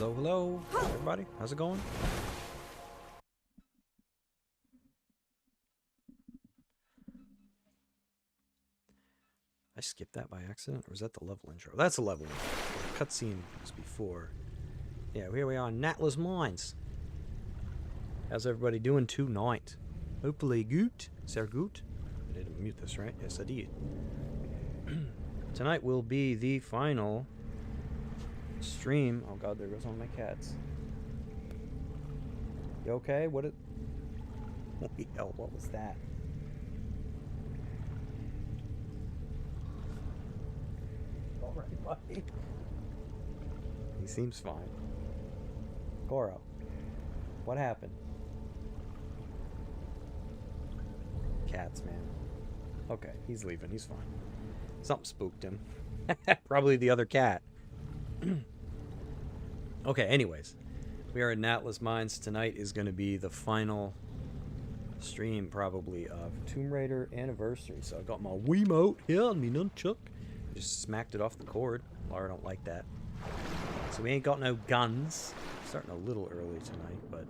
Hello, hello, everybody. How's it going? I skipped that by accident, or was that the level intro? That's the level intro. The cutscene was before. Yeah, here we are in Natla's Mines. How's everybody doing tonight? Hopefully good. Sehr gut. I didn't mute this, right? Yes, I did. Tonight will be the final stream. Oh god, there goes one of my cats. You okay? What it... Holy hell, what was that? Alright, buddy. He seems fine. Goro, what happened? Cats, man. Okay, he's leaving. He's fine. Something spooked him. Probably the other cat. Okay, anyways. We are at Natla's Mines. Tonight is going to be the final stream, probably, of Tomb Raider Anniversary. So I got my Wiimote here on me nunchuck. Just smacked it off the cord. Laura don't like that. So we ain't got no guns. Starting a little early tonight, but...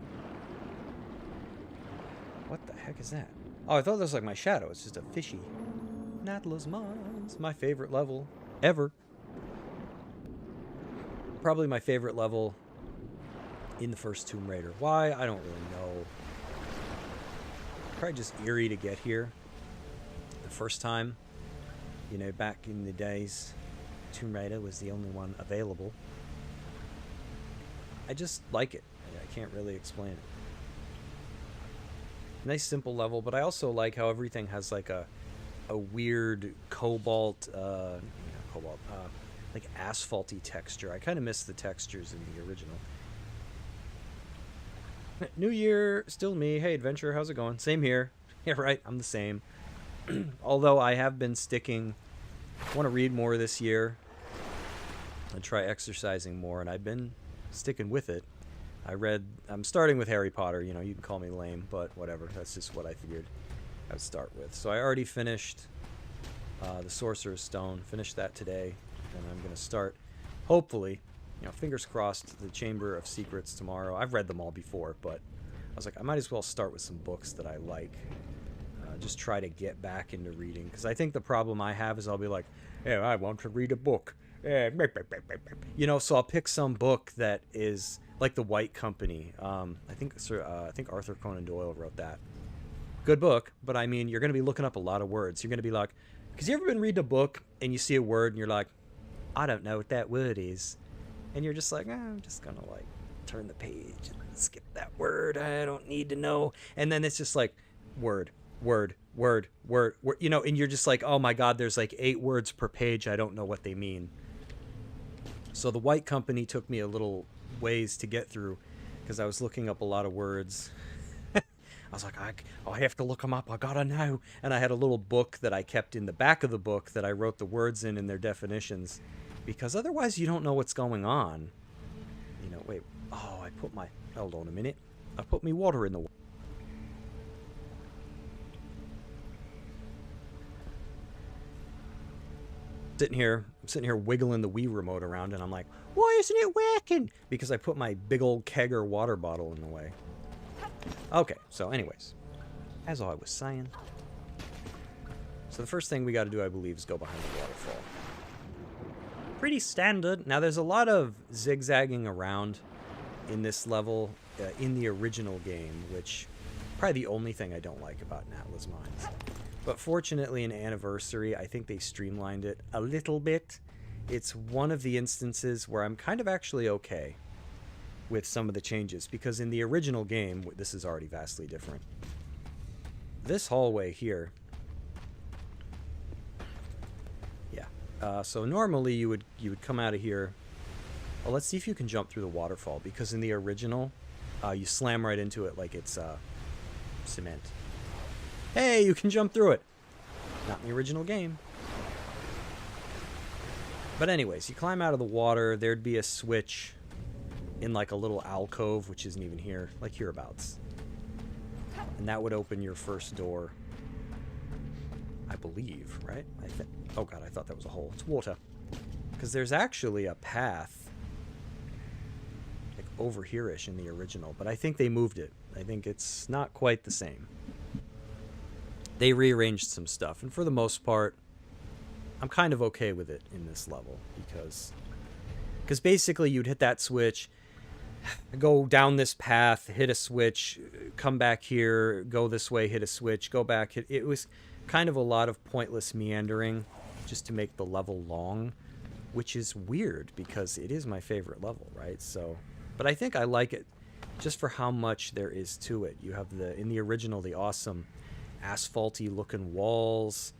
What the heck is that? Oh, I thought that was like my shadow. It's just a fishy. Natla's Mines. My favorite level ever. Probably my favorite level in the first Tomb Raider. Why? I don't really know. Probably just eerie to get here. The first time, you know, back in the days, Tomb Raider was the only one available. I just like it. I can't really explain it. Nice simple level, but I also like how everything has like a weird cobalt, like asphalty texture. I kind of miss the textures in the original. New Year, still me. Hey, Adventure, how's it going? Same here. Yeah, right, I'm the same. Although I have been sticking, I want to read more this year and try exercising more, and I've been sticking with it. I'm starting with Harry Potter, you know, you can call me lame, but whatever, that's just what I figured I would start with. So I already finished the Sorcerer's Stone, finished that today, and I'm going to start, hopefully, you know, fingers crossed, the Chamber of Secrets tomorrow. I've read them all before, but I was like, I might as well start with some books that I like. Just try to get back into reading, because I think the problem I have is I'll be like, hey, I want to read a book. You know, so I'll pick some book that is like The White Company. I think Arthur Conan Doyle wrote that. Good book, but I mean, you're going to be looking up a lot of words. You're going to be like, because you ever been reading a book and you see a word and you're like, I don't know what that word is. And you're just like, I'm just going to like turn the page and skip that word. I don't need to know. And then it's just like word. You know, and you're just like, oh my God, there's like 8 words per page. I don't know what they mean. So The White Company took me a little ways to get through because I was looking up a lot of words. I was like, I have to look them up. I gotta know. And I had a little book that I kept in the back of the book that I wrote the words in their definitions, because otherwise you don't know what's going on. You know, wait. Oh, hold on a minute. I put me water in the water. I'm sitting here wiggling the Wii remote around, and I'm like, why isn't it working? Because I put my big old kegger water bottle in the way. Okay, so anyways, as I was saying, so the first thing we got to do, I believe, is go behind the waterfall. Pretty standard. Now, there's a lot of zigzagging around in this level in the original game, which probably the only thing I don't like about Natla's Mines. But fortunately, in Anniversary, I think they streamlined it a little bit. It's one of the instances where I'm kind of actually okay with some of the changes, because in the original game, this is already vastly different. This hallway here, yeah. So normally you would come out of here. Well, let's see if you can jump through the waterfall, because in the original, you slam right into it like it's cement. Hey, you can jump through it. Not in the original game. But anyways, you climb out of the water. There'd be a switch in like a little alcove, which isn't even here, like hereabouts. And that would open your first door, I believe, right? Oh god, I thought that was a hole. It's water. Because there's actually a path over here-ish in the original, but I think they moved it. I think it's not quite the same. They rearranged some stuff, and for the most part, I'm kind of okay with it in this level, because basically you'd hit that switch, go down this path, hit a switch, come back here, go this way, hit a switch, go back. It was kind of a lot of pointless meandering just to make the level long, which is weird because it is my favorite level, right? So, but I think I like it just for how much there is to it. You have in the original, the awesome asphalty looking walls.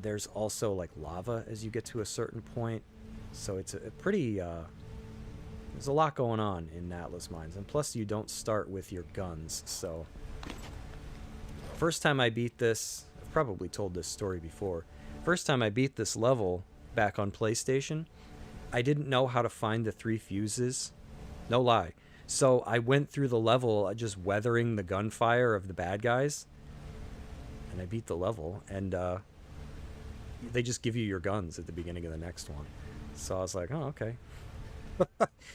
There's also like lava as you get to a certain point. So it's a pretty, there's a lot going on in Atlas Mines. And plus you don't start with your guns. So first time I beat this, I've probably told this story before. First time I beat this level back on PlayStation, I didn't know how to find the 3 fuses. No lie. So I went through the level just weathering the gunfire of the bad guys. And I beat the level. And they just give you your guns at the beginning of the next one. So I was like, oh, okay.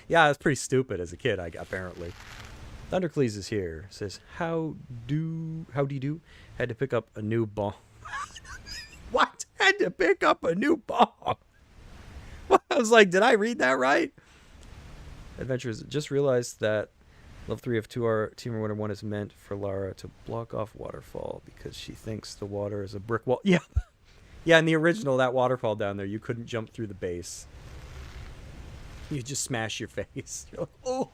Yeah, I was pretty stupid as a kid, apparently. Thundercleese is here. Says, howdy do? Had to pick up a new bomb. What? Had to pick up a new bomb. I was like, did I read that right? Adventures just realized that level 3 of Team Wonder 1 is meant for Lara to block off waterfall because she thinks the water is a brick wall. Yeah. Yeah, in the original, that waterfall down there, you couldn't jump through the base. You just smash your face. You're like, oh.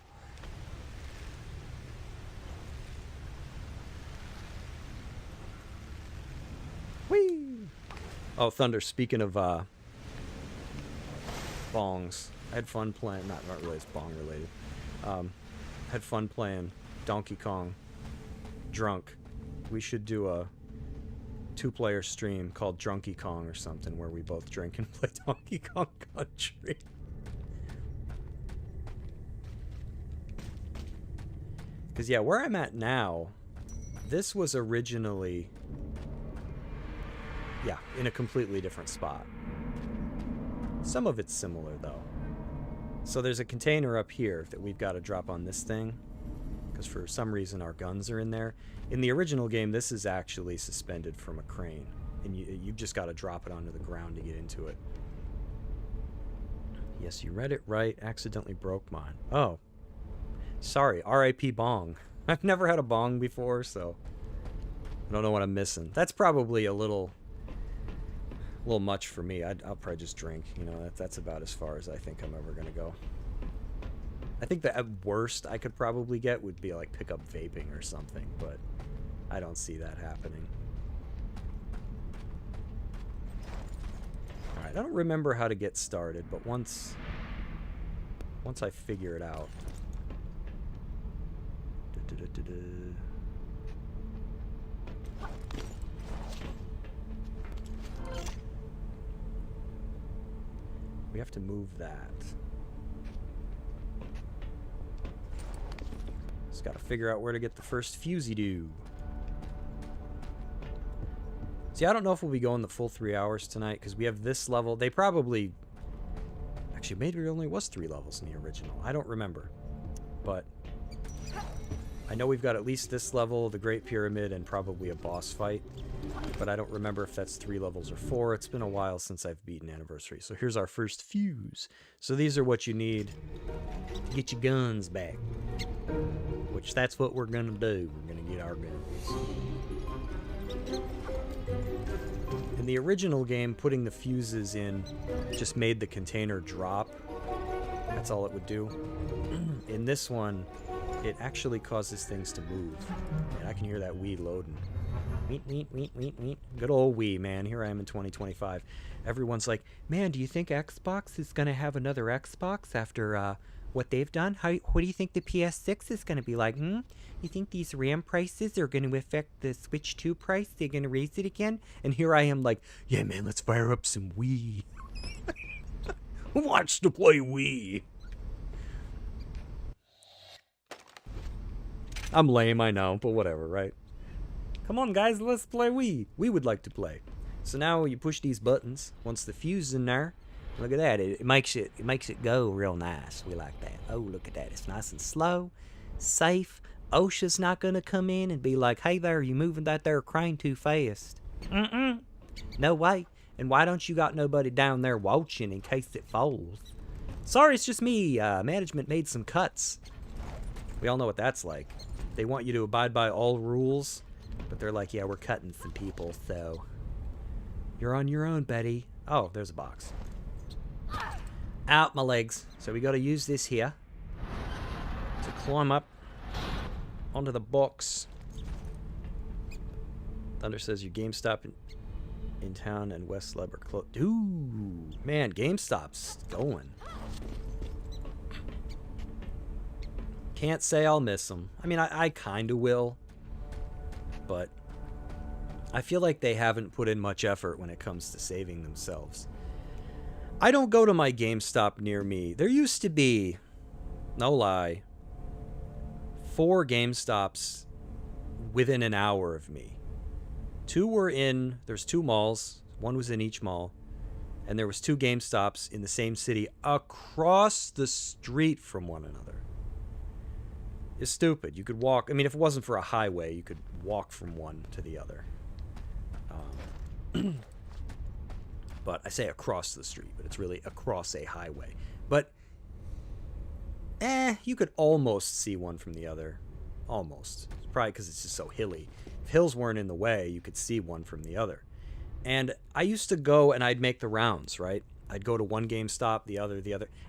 Whee! Oh, Thunder, speaking of bongs, I had fun playing, not really, it's bong related. Had fun playing Donkey Kong drunk. We should do a 2-player stream called Drunky Kong or something where we both drink and play Donkey Kong Country. Because, yeah, where I'm at now, this was originally, yeah, in a completely different spot. Some of it's similar, though. So there's a container up here that we've got to drop on this thing, because for some reason our guns are in there. In the original game, this is actually suspended from a crane, and you've just got to drop it onto the ground to get into it. Yes, you read it right. Accidentally broke mine. Oh. Sorry, R.I.P. bong. I've never had a bong before, so I don't know what I'm missing. That's probably a little much for me. I'll probably just drink. You know, that's about as far as I think I'm ever gonna go. I think the worst I could probably get would be like pick up vaping or something, but I don't see that happening. All right, I don't remember how to get started, but once I figure it out. We have to move that. Just gotta figure out where to get the first fusey-doo. See, I don't know if we'll be going the full 3 hours tonight, because we have this level. They probably... Actually, maybe there only was 3 levels in the original. I don't remember. But I know we've got at least this level, the Great Pyramid, and probably a boss fight. But I don't remember if that's 3 levels or 4. It's been a while since I've beaten Anniversary. So here's our first fuse. So these are what you need to get your guns back. Which that's what we're gonna do. We're gonna get our guns. In the original game, putting the fuses in just made the container drop. That's all it would do. In this one, it actually causes things to move. And I can hear that Wii loading. Weet, weet, weet, weet, weet. Good old Wii, man. Here I am in 2025. Everyone's like, man, do you think Xbox is going to have another Xbox after what they've done? What do you think the PS6 is going to be like? You think these RAM prices are going to affect the Switch 2 price? They're going to raise it again? And here I am like, yeah, man, let's fire up some Wii. Who wants to play Wii? I'm lame, I know, but whatever, right? Come on, guys, let's play Wii. We would like to play. So now you push these buttons. Once the fuse is in there, Look at that. It makes it go real nice. We like that. Oh, look at that. It's nice and slow, safe. OSHA's not gonna come in and be like, "Hey there, you moving that there crane too fast." No way. And why don't you got nobody down there watching in case it falls? Sorry, it's just me. Management made some cuts. We all know what that's like. They want you to abide by all rules, but they're like, yeah, we're cutting some people, so you're on your own, Betty. Oh, there's a box. Out my legs. So we got to use this here to climb up onto the box. Thunder says your GameStop in town and West Leb are closed. Ooh, man, GameStop's going. Can't say I'll miss them. I mean, I kind of will, but I feel like they haven't put in much effort when it comes to saving themselves. I don't go to my GameStop near me. There used to be, no lie, 4 GameStops within an hour of me. 2 were in, there's 2 malls, 1 was in each mall, and there was 2 GameStops in the same city across the street from one another. It's stupid. You could walk, I mean, if it wasn't for a highway, you could walk from one to the other. But I say across the street, but it's really across a highway. But, you could almost see one from the other. Almost. It's probably because it's just so hilly. If hills weren't in the way, you could see one from the other. And I used to go and I'd make the rounds, right? I'd go to one GameStop, the other,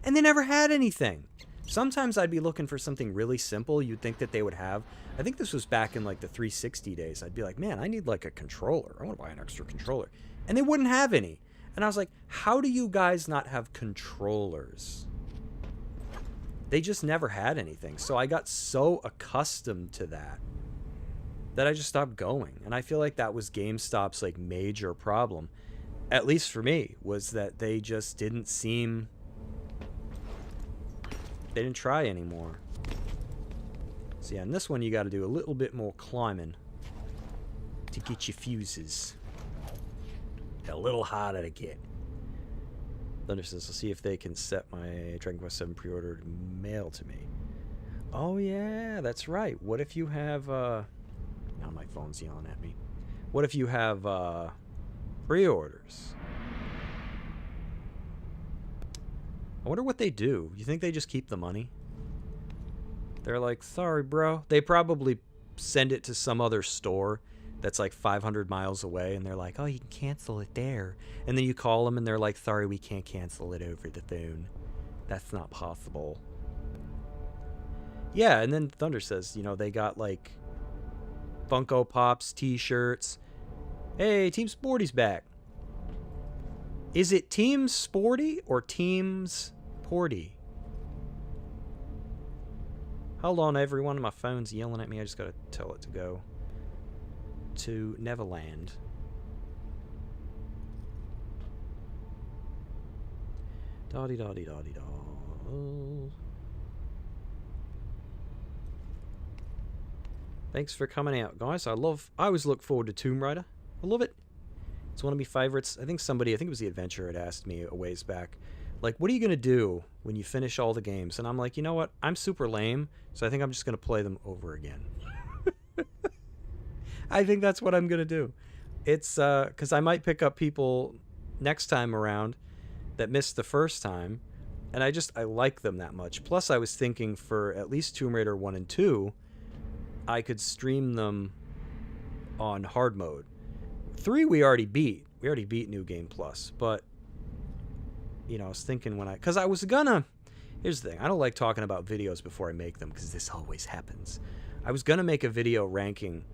and they never had anything. Sometimes I'd be looking for something really simple you'd think that they would have. I think this was back in like the 360 days. I'd be like, man, I need like a controller. I want to buy an extra controller. And they wouldn't have any. And I was like, how do you guys not have controllers? They just never had anything. So I got so accustomed to that I just stopped going. And I feel like that was GameStop's like major problem, at least for me, was that they just didn't seem... They didn't try anymore. So yeah, in this one you got to do a little bit more climbing to get your fuses. A little harder to get. Thunder says, I'll see if they can set my Dragon Quest 7 pre-order to mail to me. Oh yeah, that's right. What if you have now my phone's yelling at me. What if you have pre-orders? I wonder what they do. You think they just keep the money? They're like, sorry, bro. They probably send it to some other store that's like 500 miles away, and they're like, oh, you can cancel it there. And then you call them, and they're like, sorry, we can't cancel it over the phone. That's not possible. Yeah, and then Thunder says, you know, they got like Funko Pops, T-shirts. Hey, Team Sporty's back. Is it Team Sporty or Teams Porty? Hold on, everyone. My phone's yelling at me. I just gotta tell it to go to Neverland. Dotty dotty dotty da. Thanks for coming out, guys. I always look forward to Tomb Raider. I love it. It's one of my favorites. I think it was The Adventure, had asked me a ways back, like, what are you going to do when you finish all the games? And I'm like, you know what? I'm super lame, so I think I'm just going to play them over again. I think that's what I'm going to do. It's because I might pick up people next time around that missed the first time, and I like them that much. Plus, I was thinking for at least Tomb Raider 1 and 2, I could stream them on hard mode. 3 we already beat. We already beat New Game Plus, but you know, I was thinking here's the thing. I don't like talking about videos before I make them because this always happens. I was gonna make a video ranking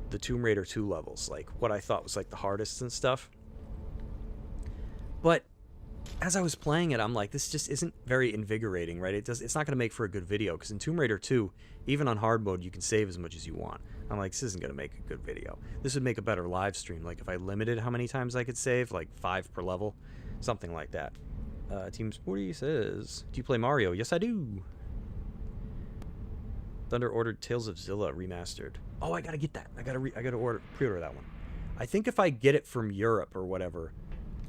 the Tomb Raider 2 levels, like what I thought was like the hardest and stuff. But as I was playing it, I'm like, this just isn't very invigorating, right? It's not gonna make for a good video because in Tomb Raider 2, even on hard mode, you can save as much as you want. I'm like, this isn't going to make a good video. This would make a better live stream. Like, if I limited how many times I could save, like 5 per level, something like that. Team Sporty says, do you play Mario? Yes, I do. Thunder ordered Tales of Zilla remastered. Oh, I got to get that. I got to pre-order that one. I think if I get it from Europe or whatever,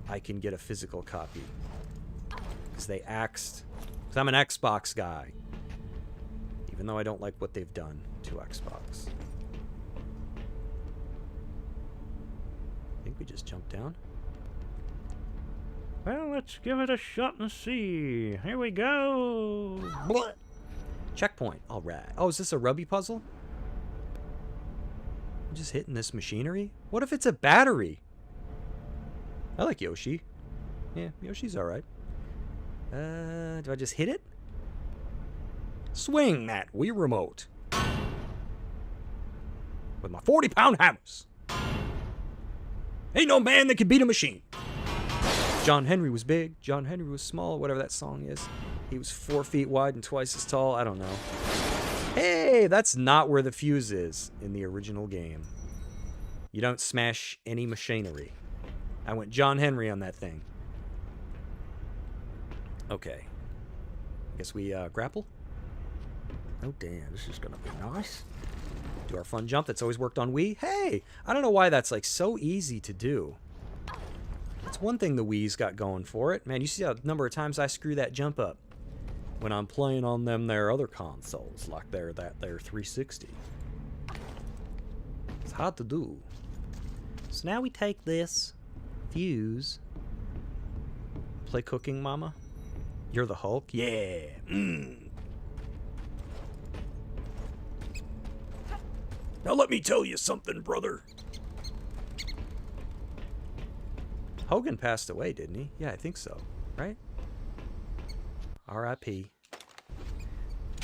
I can get a physical copy. Because they axed. Because I'm an Xbox guy. Even though I don't like what they've done to Xbox. I think we just jumped down. Well, let's give it a shot and see. Here we go. Blah. Checkpoint. All right. Oh, is this a rubby puzzle? I'm just hitting this machinery? What if it's a battery? I like Yoshi. Yeah, Yoshi's alright. Do I just hit it? Swing that Wii remote. With my 40-pound hammers. Ain't no man that can beat a machine. John Henry was big. John Henry was small. Whatever that song is. He was 4 feet wide and twice as tall. I don't know. Hey, that's not where the fuse is in the original game. You don't smash any machinery. I went John Henry on that thing. Okay. I guess we grapple? Oh, damn. This is going to be nice. Do our fun jump that's always worked on Wii. Hey! I don't know why that's, like, so easy to do. That's one thing the Wii's got going for it. Man, you see the number of times I screw that jump up when I'm playing on them their other consoles, like their 360. It's hard to do. So now we take this fuse. Play Cooking Mama. You're the Hulk? Yeah. Now let me tell you something, brother. Hogan passed away, didn't he? Yeah, I think so. Right? R.I.P.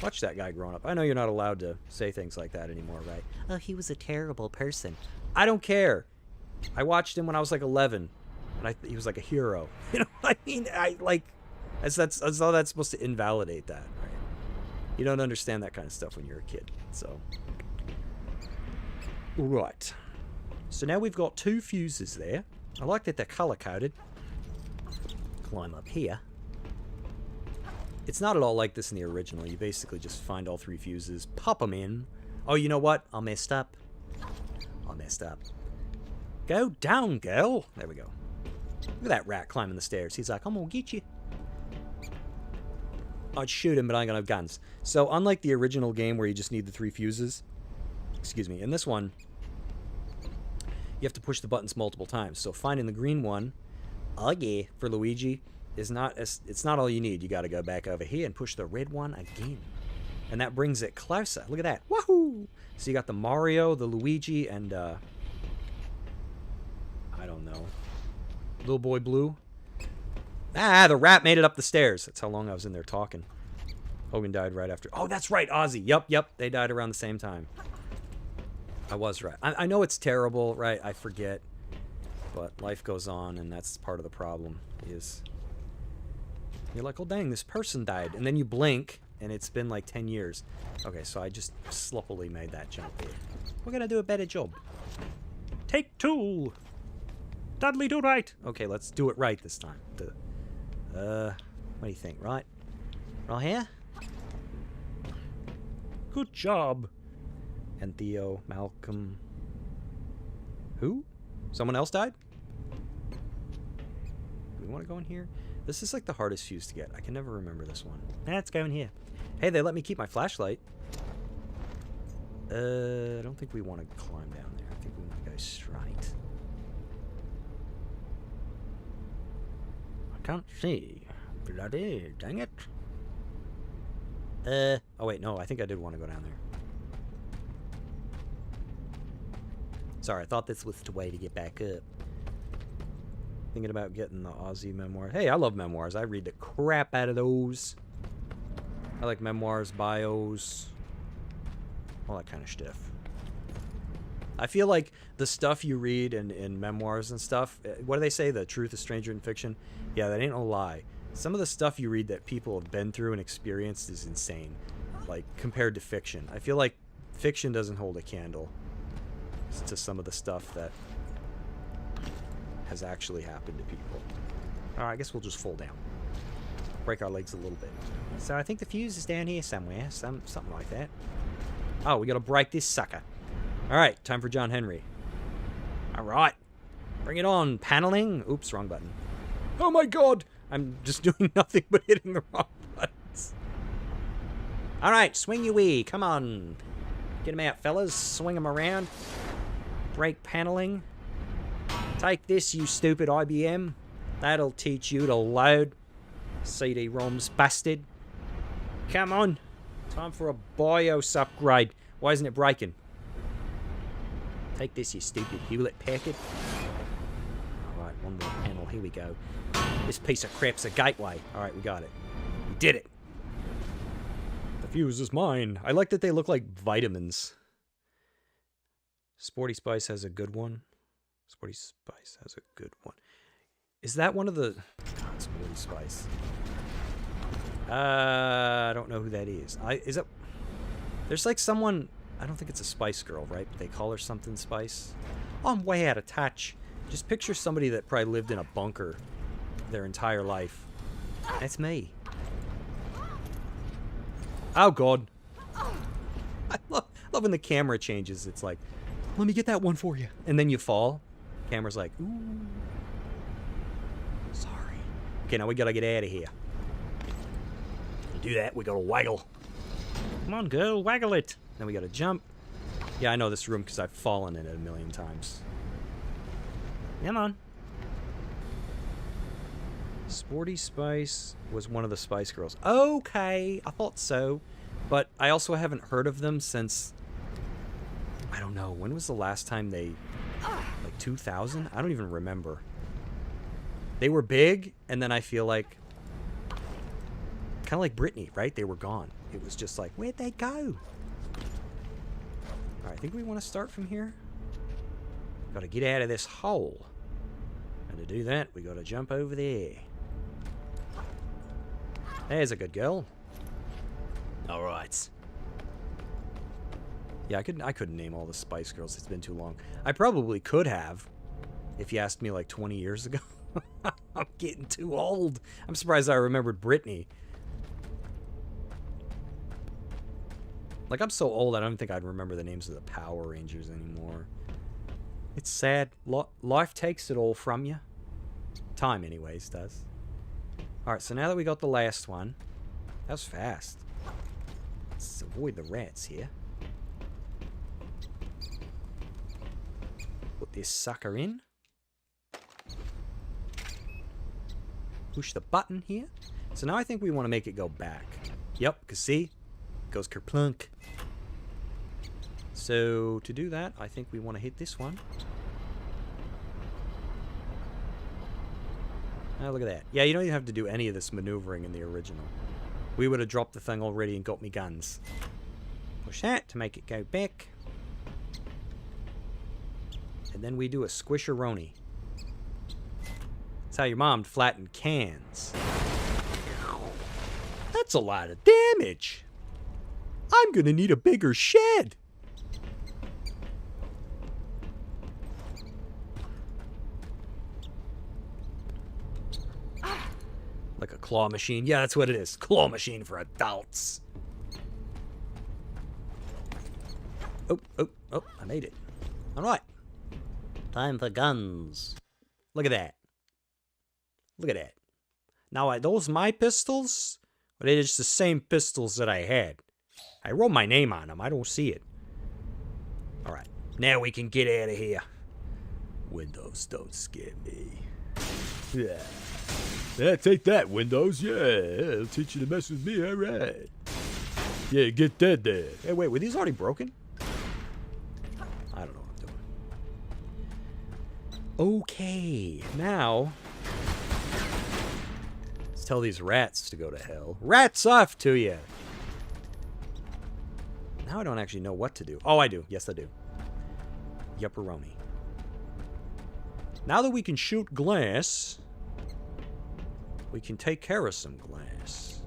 Watch that guy growing up. I know you're not allowed to say things like that anymore, right? Oh, he was a terrible person. I don't care. I watched him when I was like 11, and he was like a hero. You know what I mean? That's all that's supposed to invalidate that, right? You don't understand that kind of stuff when you're a kid, so. Right. So now we've got 2 fuses there. I like that they're color-coded. Climb up here. It's not at all like this in the original. You basically just find all 3 fuses, pop them in. Oh, you know what? I messed up. Go down, girl. There we go. Look at that rat climbing the stairs. He's like, I'm gonna get you. I'd shoot him, but I ain't gonna have guns. So, unlike the original game where you just need the 3 fuses, excuse me, in this one, you have to push the buttons multiple times. So, finding the green one, oh yeah, for Luigi, it's not all you need. You gotta go back over here and push the red one again. And that brings it closer. Look at that. Woohoo! So, you got the Mario, the Luigi, and, I don't know. Little Boy Blue. Ah, the rat made it up the stairs. That's how long I was in there talking. Hogan died right after. Oh, that's right, Ozzy. Yep. They died around the same time. I was right. I know it's terrible, right? I forget. But life goes on, and that's part of the problem. Is you're like, oh, dang, this person died. And then you blink, and it's been like 10 years. Okay, so I just sloppily made that jump here. We're going to do a better job. Take 2. Dudley, do right. Okay, let's do it right this time. What do you think, right? Right here? Good job. And Theo, Malcolm. Who? Someone else died? Do we want to go in here? This is like the hardest fuse to get. I can never remember this one. Let's go in here. Hey, they let me keep my flashlight. I don't think we want to climb down there. I think we want to go straight. Can't see. Bloody dang it. Oh wait, no, I think I did want to go down there. Sorry, I thought this was the way to get back up. Thinking about getting the Aussie memoir. Hey, I love memoirs. I read the crap out of those. I like memoirs, bios, all that kind of stuff. I feel like the stuff you read in memoirs and stuff, what do they say? The truth is stranger than fiction? Yeah, that ain't no lie. Some of the stuff you read that people have been through and experienced is insane. Like, compared to fiction. I feel like fiction doesn't hold a candle to some of the stuff that has actually happened to people. Alright, I guess we'll just fall down. Break our legs a little bit. So I think the fuse is down here somewhere. Something like that. Oh, we gotta break this sucker. Alright, time for John Henry. Alright. Bring it on, paneling. Oops, wrong button. Oh my god! I'm just doing nothing but hitting the wrong buttons. Alright, swing your Wii. Come on. Get him out, fellas. Swing him around. Brake paneling. Take this, you stupid IBM. That'll teach you to load. CD-ROMs, bastard. Come on. Time for a BIOS upgrade. Why isn't it breaking? Take this, you stupid Hewlett-Packard. Alright, one more panel. Here we go. This piece of crap's a gateway. Alright, we got it. We did it. The fuse is mine. I like that they look like vitamins. Sporty Spice has a good one. Sporty Spice has a good one. Is that one of the... God, Sporty Spice. I don't know who that is. Is it... There's like someone... I don't think it's a Spice Girl, right? But they call her something Spice. Oh, I'm way out of touch. Just picture somebody that probably lived in a bunker their entire life. That's me. Oh, God. I love when the camera changes. It's like, let me get that one for you. And then you fall. Camera's like, ooh. Sorry. Okay, now we gotta get out of here. To do that, we gotta waggle. Come on, girl, waggle it. Then we gotta jump. Yeah, I know this room because I've fallen in it a million times. Come on. Sporty Spice was one of the Spice Girls. Okay, I thought so. But I also haven't heard of them since... I don't know. When was the last time they... Like 2000? I don't even remember. They were big, and then I feel like... Kind of like Britney, right? They were gone. It was just like, where'd they go? Alright, I think we want to start from here. Gotta get out of this hole. And to do that, we gotta jump over there. There's a good girl. Alright. Yeah, I couldn't name all the Spice Girls. It's been too long. I probably could have, if you asked me like 20 years ago. I'm getting too old. I'm surprised I remembered Britney. Like, I'm so old, I don't think I'd remember the names of the Power Rangers anymore. It's sad. Life takes it all from you. Time, anyways, does. Alright, so now that we got the last one. That was fast. Let's avoid the rats here. Put this sucker in. Push the button here. So now I think we want to make it go back. Yep, because see? It goes kerplunk. So to do that, I think we want to hit this one. Oh, look at that. Yeah, you don't even have to do any of this maneuvering in the original. We would have dropped the thing already and got me guns. Push that to make it go back. And then we do a squisheroni. That's how your mom flattened cans. That's a lot of damage. I'm gonna need a bigger shed. Like a claw machine. Yeah, that's what it is. Claw machine for adults. Oh, I made it. Alright. Time for guns. Look at that. Look at that. Now, are those my pistols? Or are they just the same pistols that I had? I wrote my name on them. I don't see it. Alright. Now we can get out of here. Windows don't scare me. Yeah. Yeah, take that, Windows. Yeah, it'll teach you to mess with me. Alright. Yeah, get that there. Hey, wait, were these already broken? I don't know what I'm doing. Okay, now... let's tell these rats to go to hell. Rats off to you! Now I don't actually know what to do. Oh, I do. Yes, I do. Yupperoni. Now that we can shoot glass... we can take care of some glass.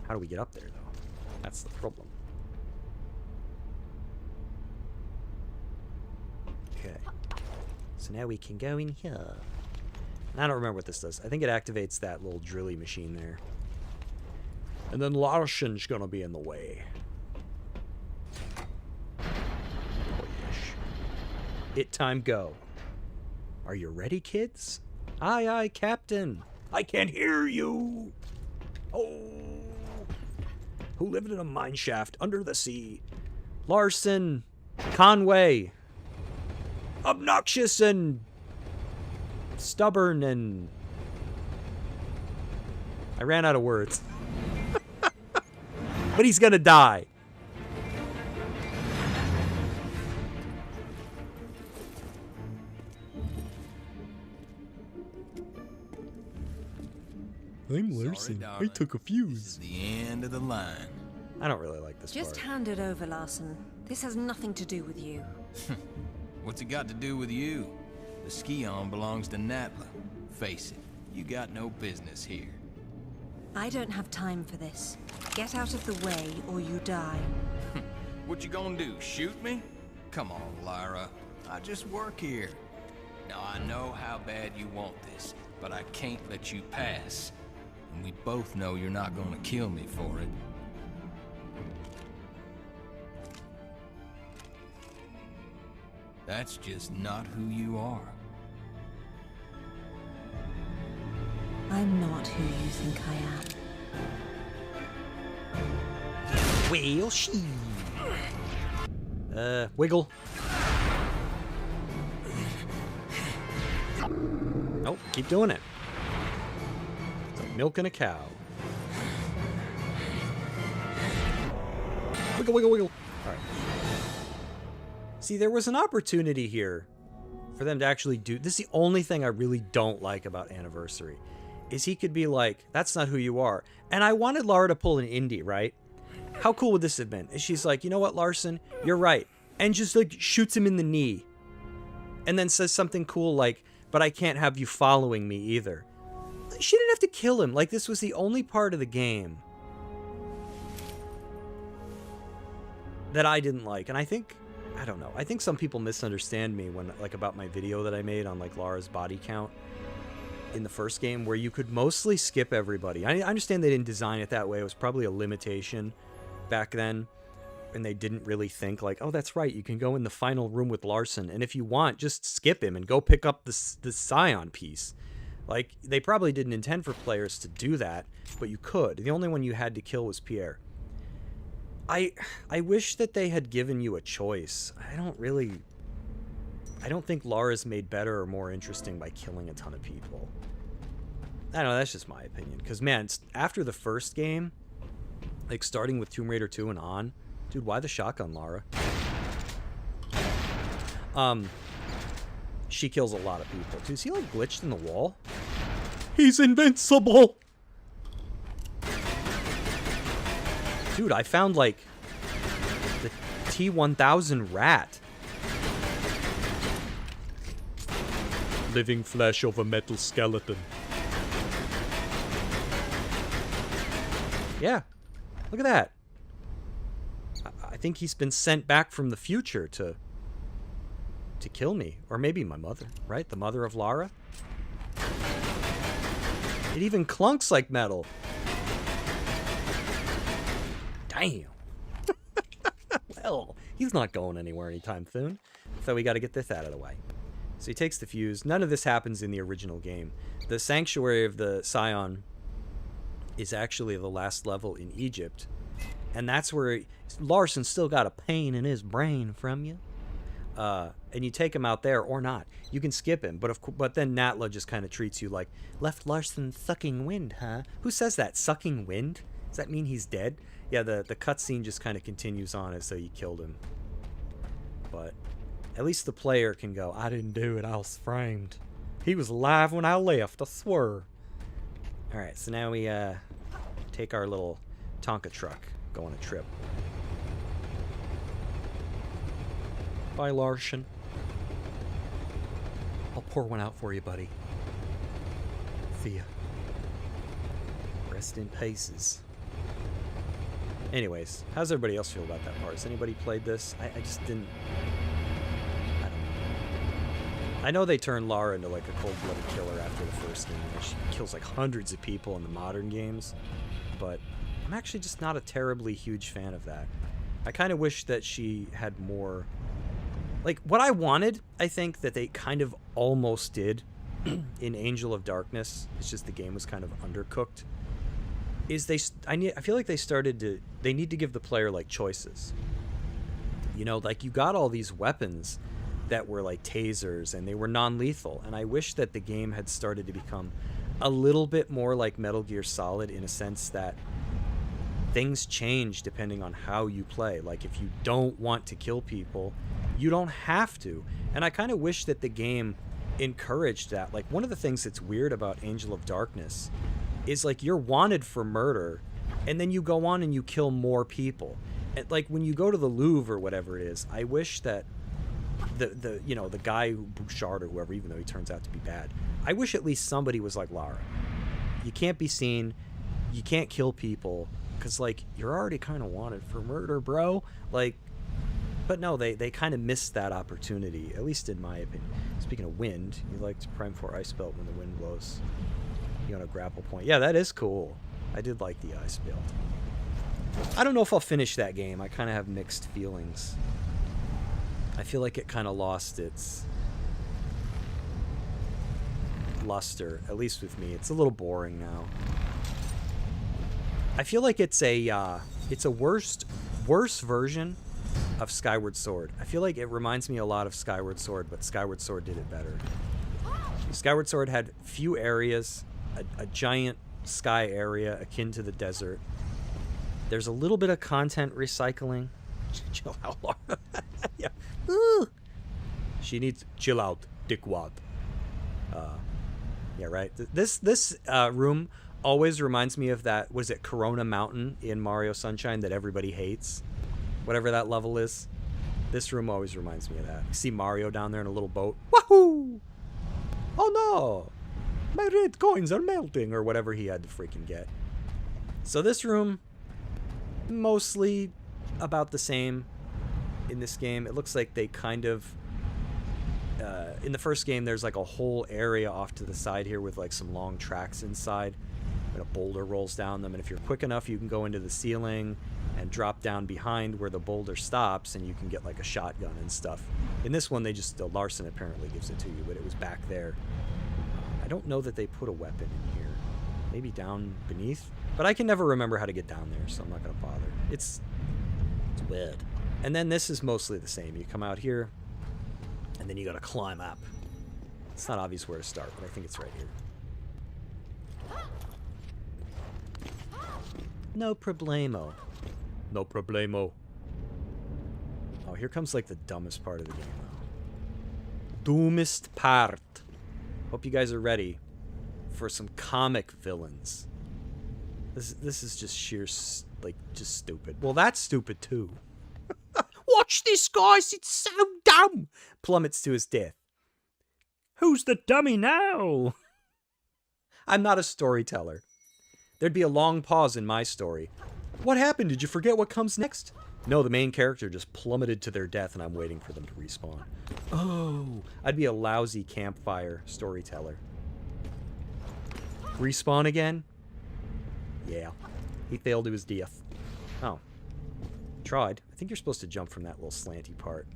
How do we get up there, though? That's the problem. Okay. So now we can go in here. I don't remember what this does. I think it activates that little drilly machine there. And then Larsen's gonna be in the way. It time go. Are you ready, kids? Aye, aye, Captain. I can't hear you. Oh. Who lived in a mine shaft under the sea? Larson. Conway. Obnoxious and stubborn and... I ran out of words. But he's gonna die. I'm Larson. Sorry, I took a fuse. This is the end of the line. I don't really like this Just part. hand it over, Larson. This has nothing to do with you. What's it got to do with you? The ski-on belongs to Natla. Face it, you got no business here. I don't have time for this. Get out of the way or you die. What you gonna do, shoot me? Come on, Lyra. I just work here. Now, I know how bad you want this, but I can't let you pass. And we both know you're not gonna kill me for it. That's just not who you are. I'm not who you think I am. Well, she. Wiggle. Oh, keep doing it. It's like milking a cow. Wiggle, wiggle, wiggle. All right. See, there was an opportunity here for them to actually do... This is the only thing I really don't like about Anniversary. Is he could be like, that's not who you are. And I wanted Lara to pull an indie, right? How cool would this have been? And she's like, you know what, Larson? You're right. And just like shoots him in the knee. And then says something cool like, but I can't have you following me either. She didn't have to kill him. Like, this was the only part of the game that I didn't like. And I think... I don't know. I think some people misunderstand me when, like, about my video that I made on, like, Lara's body count in the first game, where you could mostly skip everybody. I understand they didn't design it that way. It was probably a limitation back then, and they didn't really think, like, oh, that's right, you can go in the final room with Larson, and if you want, just skip him and go pick up the Scion piece. Like, they probably didn't intend for players to do that, but you could. The only one you had to kill was Pierre. I wish that they had given you a choice. I don't think Lara's made better or more interesting by killing a ton of people. I don't know, that's just my opinion. Because, man, after the first game, like starting with Tomb Raider 2 and on, dude, why the shotgun, Lara? She kills a lot of people. Dude, is he like glitched in the wall? He's invincible! Dude, I found, like, the T-1000 rat. Living flesh of a metal skeleton. Yeah, look at that. I think he's been sent back from the future to kill me. Or maybe my mother, right? The mother of Lara? It even clunks like metal. Damn. Well, he's not going anywhere anytime soon. So we got to get this out of the way. So he takes the fuse. None of this happens in the original game. The Sanctuary of the Scion is actually the last level in Egypt. And that's where Larson still got a pain in his brain from you. And you take him out there or not. You can skip him. But then Natla just kind of treats you like, left Larson sucking wind, huh? Who says that? Sucking wind? Does that mean he's dead? Yeah, the cutscene just kind of continues on as though you killed him. But at least the player can go, I didn't do it, I was framed. He was alive when I left, I swear. Alright, so now we take our little Tonka truck, go on a trip. Bye, Larson. I'll pour one out for you, buddy. See ya. Rest in pieces. Anyways, how's everybody else feel about that part? Has anybody played this? I just didn't... I don't know. I know they turned Lara into like a cold-blooded killer after the first game. She kills like hundreds of people in the modern games. But I'm actually just not a terribly huge fan of that. I kind of wish that she had more Like, what I wanted, I think, that they kind of almost did in Angel of Darkness, it's just the game was kind of undercooked, is I feel like they need to give the player, like, choices. You know, like, you got all these weapons that were, like, tasers, and they were non-lethal, and I wish that the game had started to become a little bit more like Metal Gear Solid, in a sense that things change depending on how you play. Like, if you don't want to kill people, you don't have to. And I kind of wish that the game encouraged that. Like, one of the things that's weird about Angel of Darkness is, like, you're wanted for murder, and then you go on and you kill more people. And, like, when you go to the Louvre or whatever it is, I wish that the you know, the guy who Bouchard or whoever, even though he turns out to be bad, I wish at least somebody was like, Lara, you can't be seen, you can't kill people, because, like, you're already kind of wanted for murder, bro. Like, but no, they kind of missed that opportunity, at least in my opinion. Speaking of wind, you like to Prime 4 Ice Belt when the wind blows. You on a grapple point. Yeah, that is cool. I did like the Ice Belt. I don't know if I'll finish that game. I kind of have mixed feelings. I feel like it kind of lost its luster, at least with me. It's a little boring now. I feel like it's a worse version of Skyward Sword. I feel like it reminds me a lot of Skyward Sword, but Skyward Sword did it better. Skyward Sword had few areas, a giant sky area akin to the desert. There's a little bit of content recycling. Chill out, Laura. Yeah. Ooh. She needs chill out, dickwad. Yeah, right. This room always reminds me of that, was it Corona Mountain in Mario Sunshine that everybody hates? Whatever that level is. This room always reminds me of that. You see Mario down there in a little boat. Wahoo! Oh no! My red coins are melting, or whatever he had to freaking get. So this room, mostly about the same in this game. It looks like they kind of... in the first game, there's like a whole area off to the side here with like some long tracks inside. And a boulder rolls down them, and if you're quick enough, you can go into the ceiling and drop down behind where the boulder stops, and you can get like a shotgun and stuff. In this one, they just... Larson apparently gives it to you, but it was back there. I don't know that they put a weapon in here. Maybe down beneath? But I can never remember how to get down there, so I'm not going to bother. It's weird. And then this is mostly the same. You come out here, and then you got to climb up. It's not obvious where to start, but I think it's right here. No problemo. No problemo. Oh, here comes like the dumbest part of the game, though. Dumbest part. Hope you guys are ready for some comic villains. This is just sheer, like, just stupid. Well, that's stupid, too. Watch this, guys! It's so dumb! Plummets to his death. Who's the dummy now? I'm not a storyteller. There'd be a long pause in my story. What happened? Did you forget what comes next? No, the main character just plummeted to their death, and I'm waiting for them to respawn. Oh, I'd be a lousy campfire storyteller. Respawn again? Yeah, he failed to his death. Oh, tried. I think you're supposed to jump from that little slanty part.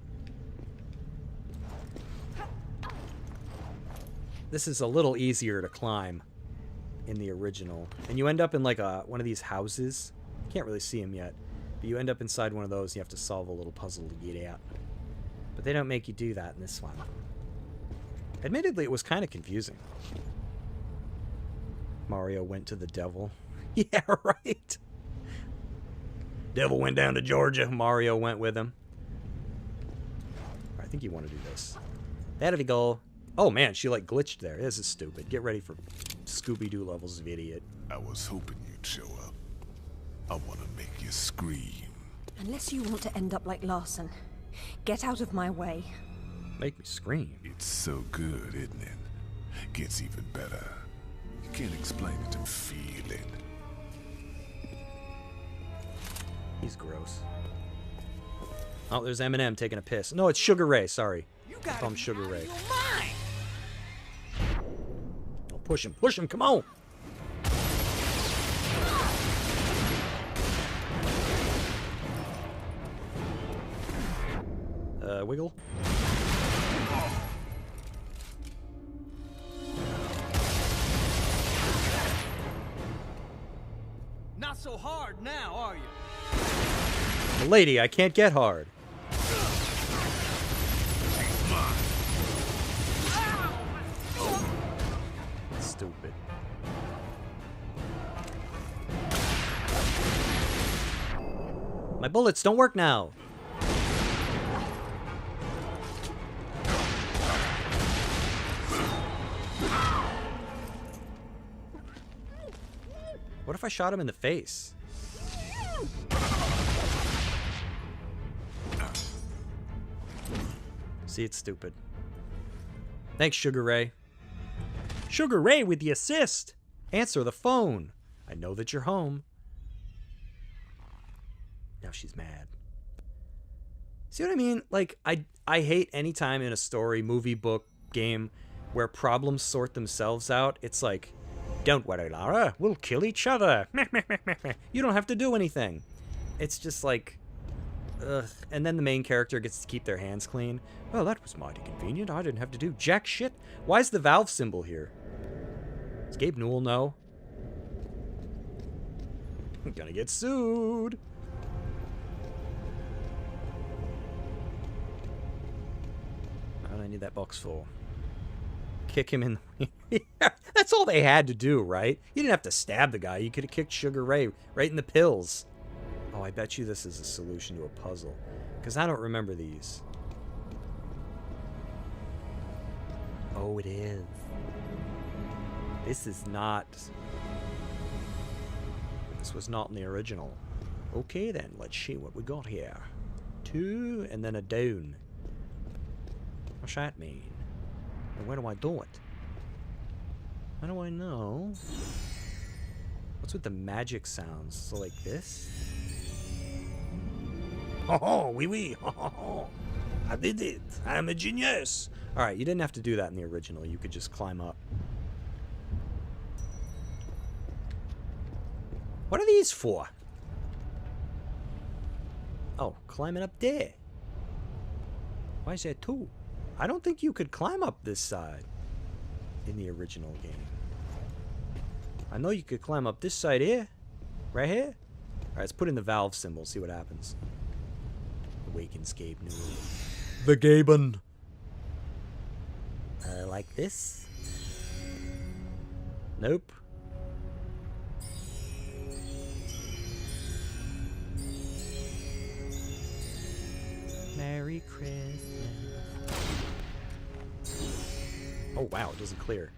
This is a little easier to climb in the original. And you end up in like one of these houses. Can't really see them yet. But you end up inside one of those and you have to solve a little puzzle to get out. But they don't make you do that in this one. Admittedly, it was kind of confusing. Mario went to the devil. Yeah, right. Devil went down to Georgia. Mario went with him. I think you want to do this. There we go. Oh man, she like glitched there. This is stupid. Get ready for Scooby-Doo levels of idiot. I was hoping you'd show up. I want to make you scream. Unless you want to end up like Larson. Get out of my way. Make me scream. It's so good, isn't it? Gets even better. You can't explain it to feel it. He's gross. Oh, there's Eminem taking a piss. No, it's Sugar Ray, sorry. I call him Sugar Ray. Oh, push him, come on! Wiggle. Not so hard now, are you? Lady, I can't get hard. Stupid. My bullets don't work now. What if I shot him in the face? See, it's stupid. Thanks, Sugar Ray. Sugar Ray with the assist. Answer the phone. I know that you're home. Now she's mad. See what I mean? Like, I hate any time in a story, movie, book, game, where problems sort themselves out. It's like, don't worry, Lara. We'll kill each other. You don't have to do anything. It's just like, ugh. And then the main character gets to keep their hands clean. Well, that was mighty convenient. I didn't have to do jack shit. Why is the Valve symbol here? Does Gabe Newell know? I'm gonna get sued. What do I need that box for? Kick him in the... That's all they had to do, right? You didn't have to stab the guy. You could have kicked Sugar Ray right in the pills. Oh, I bet you this is a solution to a puzzle. Because I don't remember these. Oh, it is. This is not... This was not in the original. Okay, then. Let's see what we got here. 2, and then a down. What's that mean? And where do I do it? How do I know? What's with the magic sounds? So like this? Oh, oui, oui. I did it. I'm a genius. Alright, you didn't have to do that in the original. You could just climb up. What are these for? Oh, climbing up there. Why is that 2? I don't think you could climb up this side in the original game. I know you could climb up this side here. Right here. Alright, let's put in the Valve symbol, see what happens. Awakens Gabe Newell. The Gaben. Like this? Nope. Merry Christmas. Oh wow, it doesn't clear.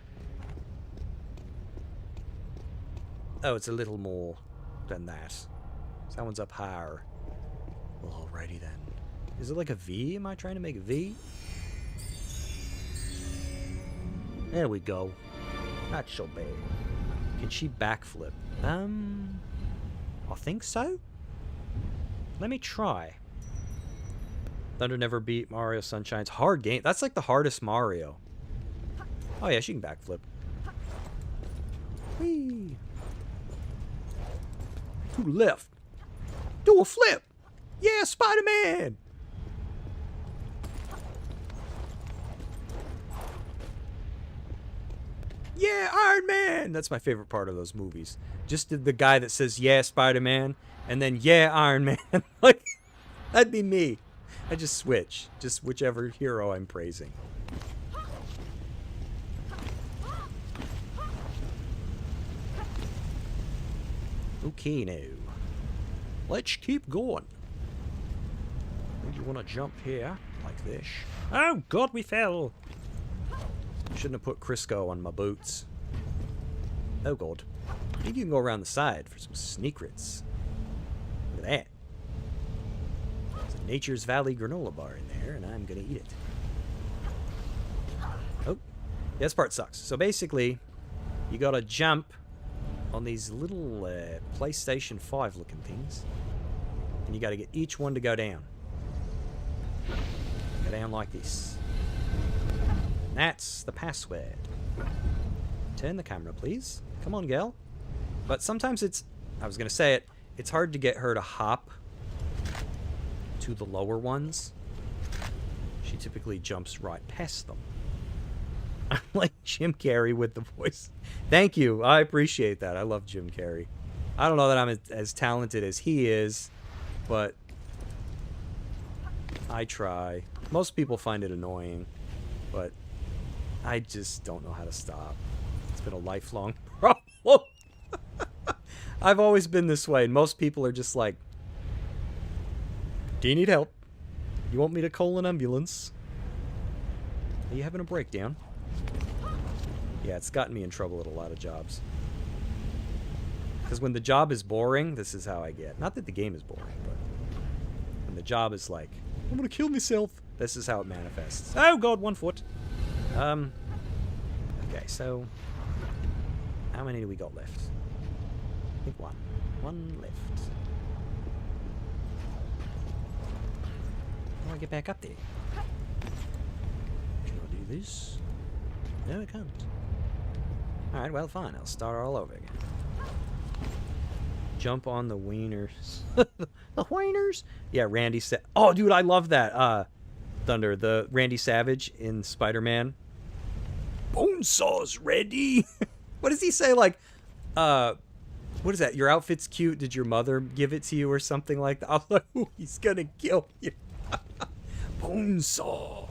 Oh, it's a little more than that. That one's up higher. Well, alrighty then. Is it like a V? Am I trying to make a V? There we go. Not so bad. Can she backflip? I think so. Let me try. Thunder never beat Mario Sunshine's hard game. That's like the hardest Mario. Oh yeah, she can backflip. Whee! To the left. Do a flip! Yeah, Spider-Man! Yeah, Iron Man! That's my favorite part of those movies. Just the guy that says, yeah, Spider-Man, and then, yeah, Iron Man. Like, that'd be me. I just switch. Just whichever hero I'm praising. Okay, now. Let's keep going. You want to jump here, like this. Oh, God, we fell. Shouldn't have put Crisco on my boots. Oh, God. I think you can go around the side for some secrets. Look at that. There's a Nature's Valley granola bar in there, and I'm going to eat it. Oh, this part sucks. So basically, you got to jump on these little PlayStation 5 looking things. And you got to get each one to go down. Go down like this. That's the password. Turn the camera, please. Come on, girl. But sometimes it's... I was going to say it. It's hard to get her to hop to the lower ones. She typically jumps right past them. I'm like Jim Carrey with the voice. Thank you. I appreciate that. I love Jim Carrey. I don't know that I'm as talented as he is, but I try. Most people find it annoying, but I just don't know how to stop. It's been a lifelong problem. I've always been this way, and most people are just like, do you need help? You want me to call an ambulance? Are you having a breakdown? Yeah, it's gotten me in trouble at a lot of jobs. Because when the job is boring, this is how I get. Not that the game is boring, but when the job is like, I'm gonna kill myself, this is how it manifests. Oh god, 1 foot. Okay, so how many do we got left? I think one. One left. How do I get back up there? Can I do this? No, I can't. Alright, well, fine. I'll start all over again. Jump on the wieners. The wieners? Yeah, Randy said. Oh, dude, I love that. Thunder, the Randy Savage in Spider-Man. Bonesaw's ready. What does he say? Like, what is that? Your outfit's cute. Did your mother give it to you or something like that? I was like, ooh, he's gonna kill you. Bonesaw.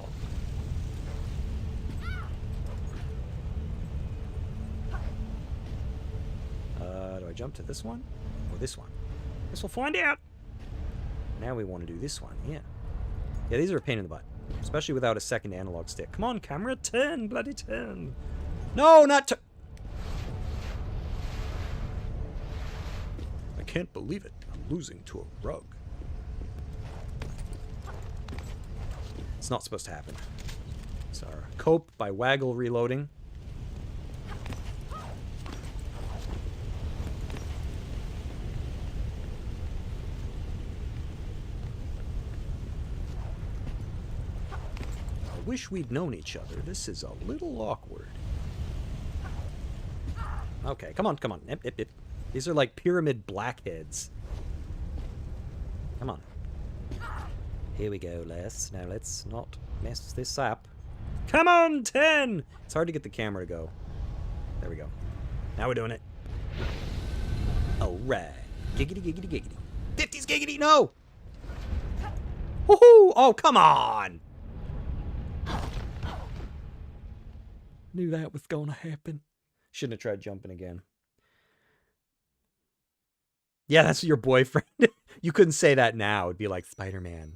Do I jump to this one? Or this one? Guess we'll find out. Now we want to do this one, yeah. Yeah, these are a pain in the butt. Especially without a second analog stick. Come on, camera, turn, bloody turn. No, not turn. I can't believe it. I'm losing to a rug. It's not supposed to happen. It's our Cope by Waggle reloading. I wish we'd known each other. This is a little awkward. Okay, come on, come on. Ip, ip, ip. These are like pyramid blackheads. Come on. Here we go, Les. Now let's not mess this up. Come on, 10! It's hard to get the camera to go. There we go. Now we're doing it. Alright. Giggity, giggity, giggity. 50s giggity, no! Woohoo! Oh, come on! Knew that was gonna happen. Shouldn't have tried jumping again. Yeah, that's your boyfriend. You couldn't say that now. It'd be like Spider-Man.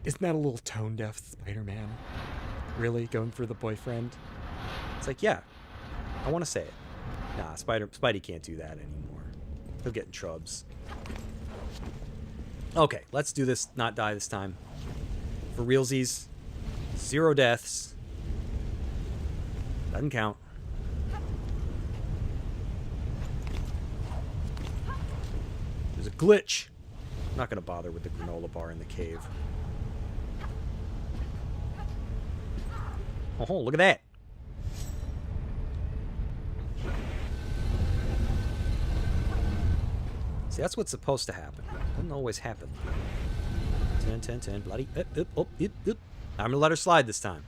Isn't that a little tone-deaf Spider-Man? Really? Going for the boyfriend? It's like, yeah. I want to say it. Nah, Spidey can't do that anymore. He'll get in trubs. Okay, let's do this. Not die this time. For realsies. 0 deaths. Doesn't count. There's a glitch. I'm not going to bother with the granola bar in the cave. Oh, look at that. See, that's what's supposed to happen. Doesn't always happen. 10, 10, 10. Bloody. I'm going to let her slide this time.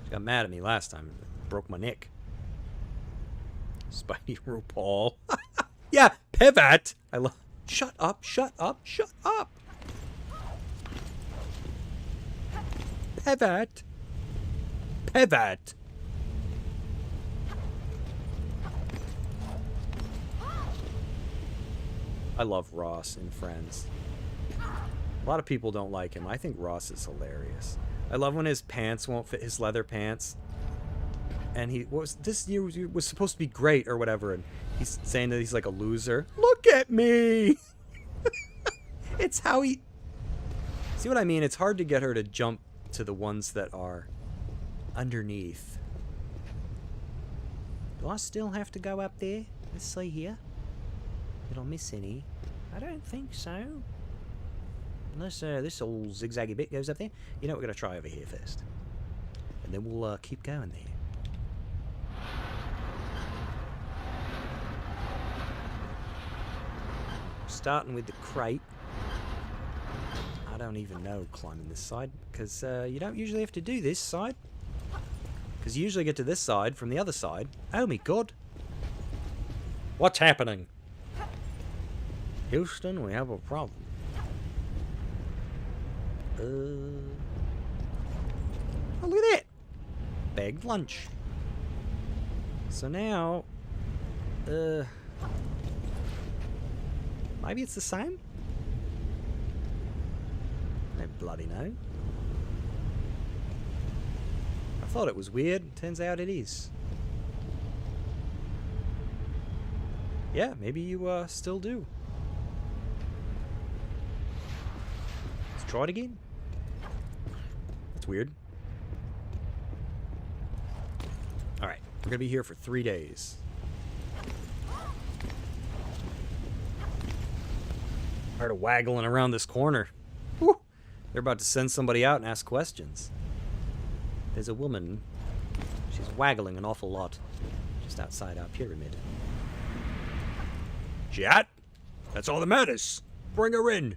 She got mad at me last time. Broke my neck. Spidey RuPaul. Yeah, pivot. I love. Shut up, shut up, shut up. Pivot. Pivot. I love Ross in Friends. A lot of people don't like him. I think Ross is hilarious. I love when his pants won't fit, his leather pants. And he this year was supposed to be great or whatever, and he's saying that he's like a loser. Look at me. It's how he. See what I mean? It's hard to get her to jump to the ones that are underneath. Do I still have to go up there? Let's see here. Did I miss any? I don't think so. Unless this old zigzaggy bit goes up there. You know what, we're going to try over here first. And then we'll keep going there. Starting with the crate. I don't even know climbing this side, because you don't usually have to do this side. Because you usually get to this side from the other side. Oh my god. What's happening? Houston, we have a problem. Oh, look at that. Bagged lunch. So now, maybe it's the same? I bloody know. I thought it was weird. Turns out it is. Yeah, maybe you still do. Let's try it again. That's weird. Alright, we're gonna be here for 3 days. Tired of waggling around this corner. Whew. They're about to send somebody out and ask questions. There's a woman. She's waggling an awful lot. Just outside our pyramid. Chat? That's all that matters. Bring her in.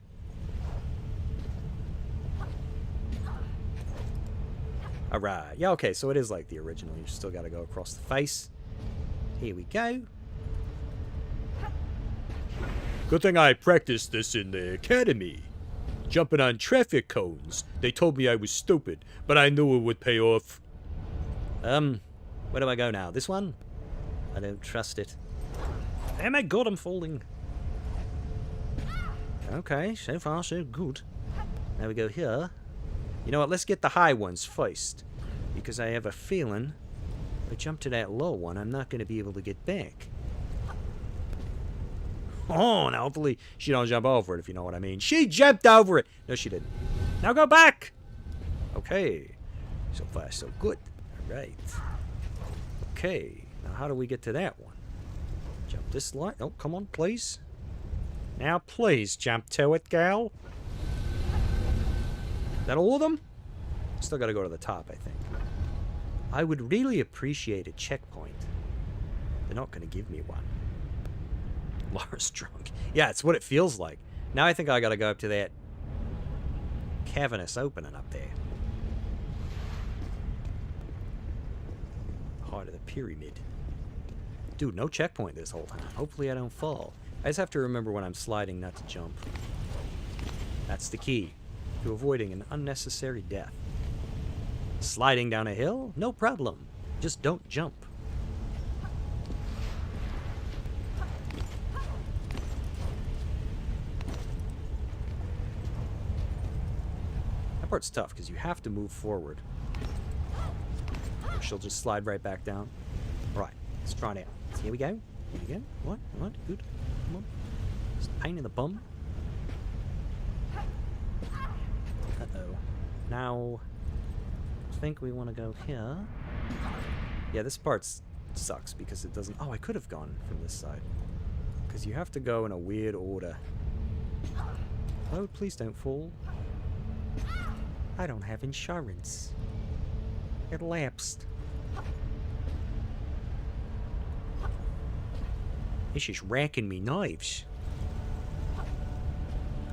Alright. Yeah, okay, so it is like the original. You still gotta go across the face. Here we go. Good thing I practiced this in the academy. Jumping on traffic cones. They told me I was stupid, but I knew it would pay off. Where do I go now? This one? I don't trust it. Oh my god, I'm falling. Okay, so far so good. Now we go here. You know what, let's get the high ones first. Because I have a feeling if I jump to that low one, I'm not going to be able to get back. Oh, now hopefully she don't jump over it, if you know what I mean. She jumped over it! No, she didn't. Now go back! Okay. So far, so good. Alright. Okay. Now how do we get to that one? Jump this line. Oh, come on, please. Now, please, jump to it, gal. Is that all of them? Still gotta go to the top, I think. I would really appreciate a checkpoint. They're not gonna give me one. Laura's drunk. Yeah, it's what it feels like. Now I think I gotta go up to that cavernous opening up there. Heart of the pyramid. Dude, no checkpoint this whole time. Hopefully I don't fall. I just have to remember when I'm sliding not to jump. That's the key to avoiding an unnecessary death. Sliding down a hill? No problem. Just don't jump. That part's tough because you have to move forward. Or she'll just slide right back down. Right, let's try it out. Here we go. Here we go. What? What? Good. Come on. Just pain in the bum. Uh-oh. Now, I think we want to go here. Yeah, this part sucks because it doesn't... Oh, I could have gone from this side. Because you have to go in a weird order. Oh, please don't fall. I don't have insurance. It lapsed. This is racking me knives.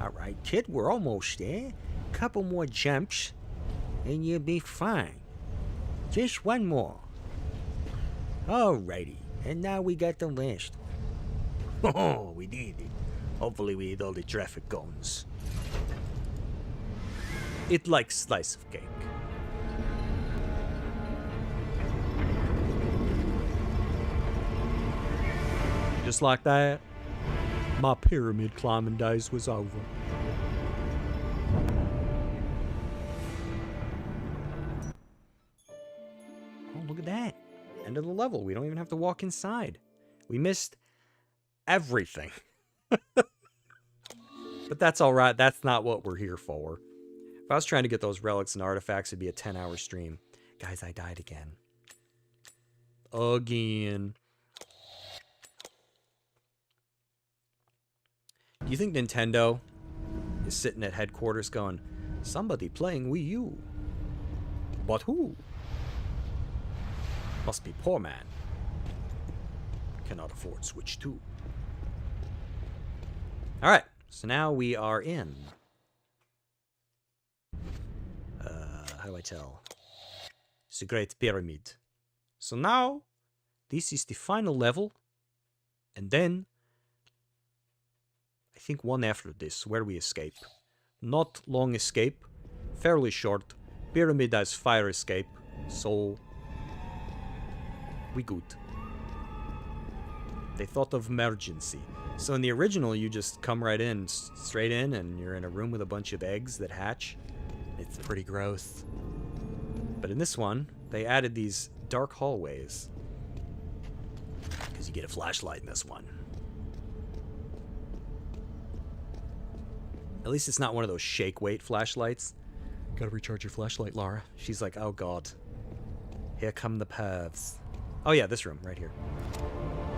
Alright, kid, we're almost there. Couple more jumps, and you'll be fine. Just one more. Alrighty, and now we got the last one. Oh, we did it. Hopefully we hit all the traffic cones. It like slice of cake. Just like that, my pyramid climbing days was over. Oh, look at that. End of the level. We don't even have to walk inside. We missed everything. But that's alright. That's not what we're here for. If I was trying to get those relics and artifacts, it'd be a 10-hour stream. Guys, I died again. Again. Do you think Nintendo is sitting at headquarters going, somebody playing Wii U? But who? Must be poor man. Cannot afford Switch 2. Alright, so now we are in how do I tell? It's a great pyramid. So now, this is the final level. And then, I think one after this, where we escape. Not long escape. Fairly short. Pyramid has fire escape. So, we good. They thought of emergency. So in the original, you just come right in, straight in, and you're in a room with a bunch of eggs that hatch. It's pretty gross. But in this one, they added these dark hallways. Because you get a flashlight in this one. At least it's not one of those shake-weight flashlights. Gotta recharge your flashlight, Lara. She's like, oh god. Here come the pervs. Oh yeah, this room, right here.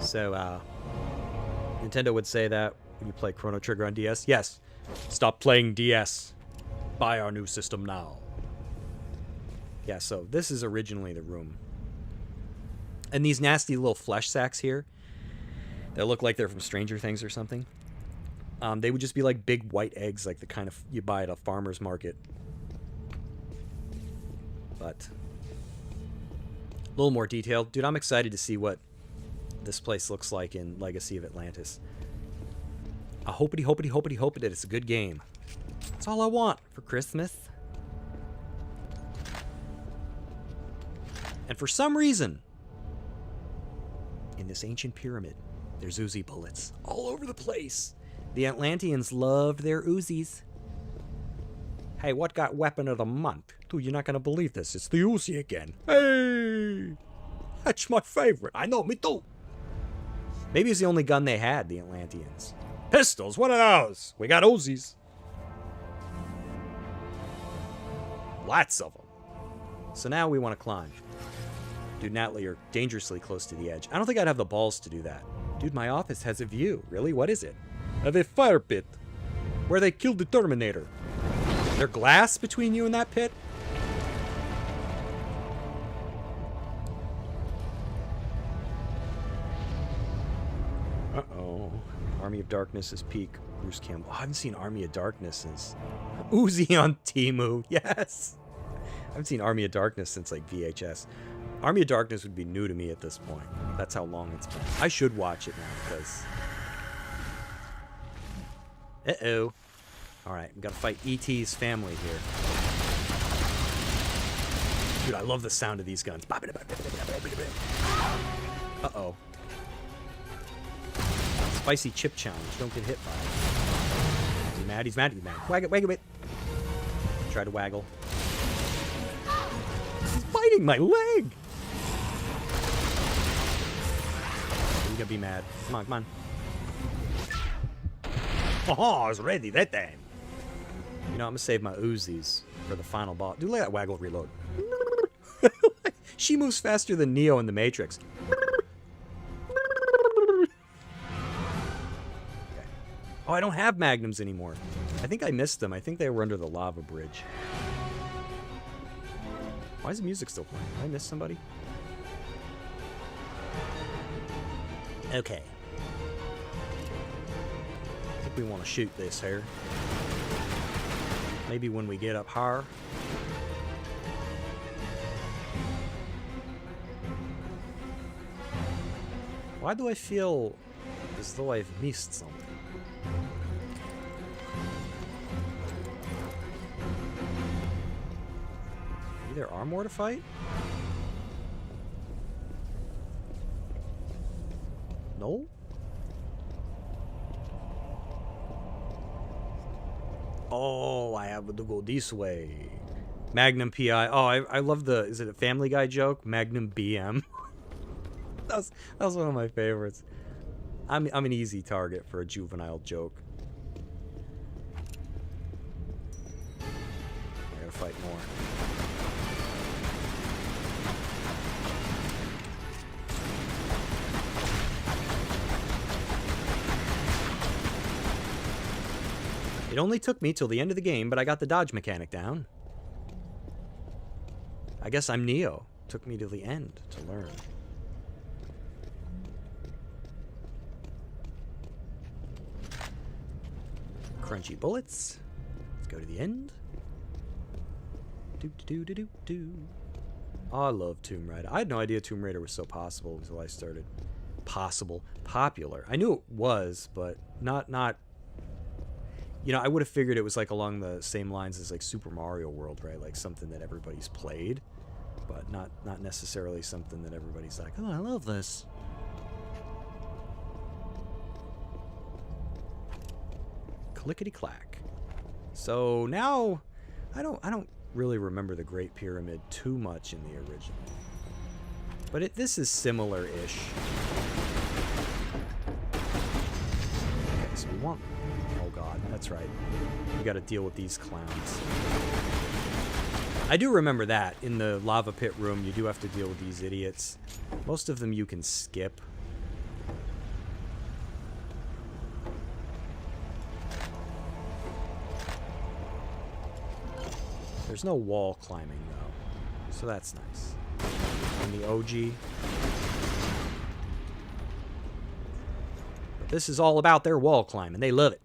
So, Nintendo would say that when you play Chrono Trigger on DS. Yes, stop playing DS. Buy our new system now. Yeah, so this is originally the room. And these nasty little flesh sacks here, that look like they're from Stranger Things or something, they would just be like big white eggs, like the kind of you buy at a farmer's market. But a little more detailed. Dude, I'm excited to see what this place looks like in Legacy of Atlantis. I hope that it's a good game. That's all I want for Christmas. And for some reason, in this ancient pyramid, there's Uzi bullets all over the place. The Atlanteans loved their Uzis. Hey, what got weapon of the month? Dude, you're not gonna believe this. It's the Uzi again. Hey! That's my favorite. I know, me too. Maybe it's the only gun they had, the Atlanteans. Pistols? What are those? We got Uzis. Lots of them. So now we want to climb. Dude, Natalie, you're dangerously close to the edge. I don't think I'd have the balls to do that. Dude, my office has a view. Really? What is it? Of a fire pit. Where they killed the Terminator. There glass between you and that pit? Uh-oh. Army of Darkness is peak. Bruce Campbell. Oh, I haven't seen Army of Darkness since... Uzi on Temu. Yes! I haven't seen Army of Darkness since, like, VHS. Army of Darkness would be new to me at this point. That's how long it's been. I should watch it now, because... Uh-oh. Alright, we gotta fight E.T.'s family here. Dude, I love the sound of these guns. Uh-oh. Spicy chip challenge. Don't get hit by it. Is he mad? He's mad. He's mad. Waggle, waggle it. Try to waggle. He's biting my leg! You gotta be mad. Come on, come on. Oh, I was ready that time. You know, I'm gonna save my Uzis for the final boss. Dude, look at that waggle reload. She moves faster than Neo in the Matrix. Okay. Oh, I don't have magnums anymore. I think I missed them. I think they were under the lava bridge. Why is the music still playing? Did I miss somebody? Okay. I think we want to shoot this here. Maybe when we get up higher. Why do I feel as though I've missed something? Maybe there are more to fight? No? Oh, I have to go this way. Magnum PI. Oh, I love the... Is it a Family Guy joke? Magnum BM. that was one of my favorites. I'm an easy target for a juvenile joke. I gotta fight more. It only took me till the end of the game, but I got the dodge mechanic down. I guess I'm Neo. Took me to the end to learn. Crunchy bullets. Let's go to the end. Do do do do do. Oh, I love Tomb Raider. I had no idea Tomb Raider was so possible until I started. Popular. I knew it was, but not. You know, I would have figured it was like along the same lines as like Super Mario World, right? Like something that everybody's played, but not necessarily something that everybody's like, oh, I love this. Clickety clack. So now, I don't really remember the Great Pyramid too much in the original, but this is similar-ish. Okay, so we want. Oh god, that's right. We got to deal with these clowns. I do remember that in the lava pit room, you do have to deal with these idiots. Most of them you can skip. There's no wall climbing, though, so that's nice. And the OG. But this is all about their wall climbing. They love it.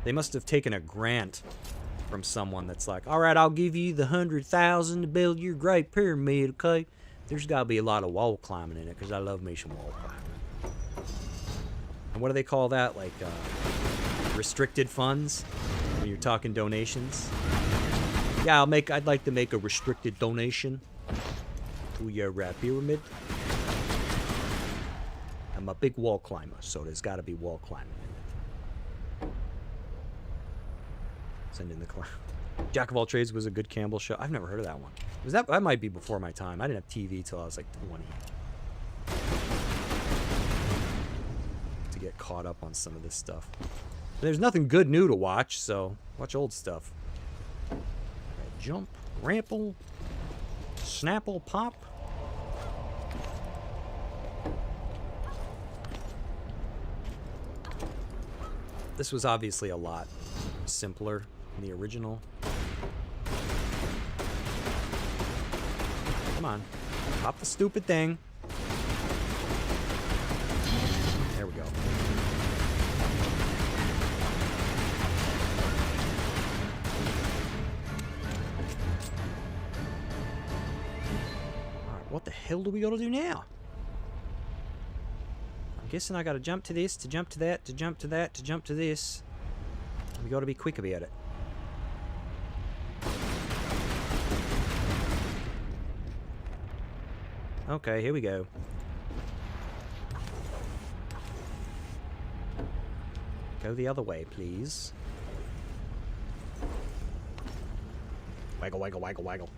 They must have taken a grant from someone that's like, all right, I'll give you the 100,000 to build your Great Pyramid, okay? There's got to be a lot of wall climbing in it, because I love me some wall climbing. And what do they call that? Like, restricted funds? When you're talking donations? Yeah, I'd like to make a restricted donation to your pyramid. I'm a big wall climber, so there's got to be wall climbing in it. Send in the clown. Jack of All Trades was a good Campbell show. I've never heard of that one. That might be before my time. I didn't have TV till I was like 20. To get caught up on some of this stuff. There's nothing good new to watch, so watch old stuff. Jump, rample, snapple, pop. This was obviously a lot simpler than the original. Come on, pop the stupid thing. There we go. What the hell do we gotta do now? I'm guessing I gotta jump to this, to jump to that, to jump to that, to jump to this. We gotta be quick about it. Okay, here we go. Go the other way, please. Waggle, waggle, waggle, waggle.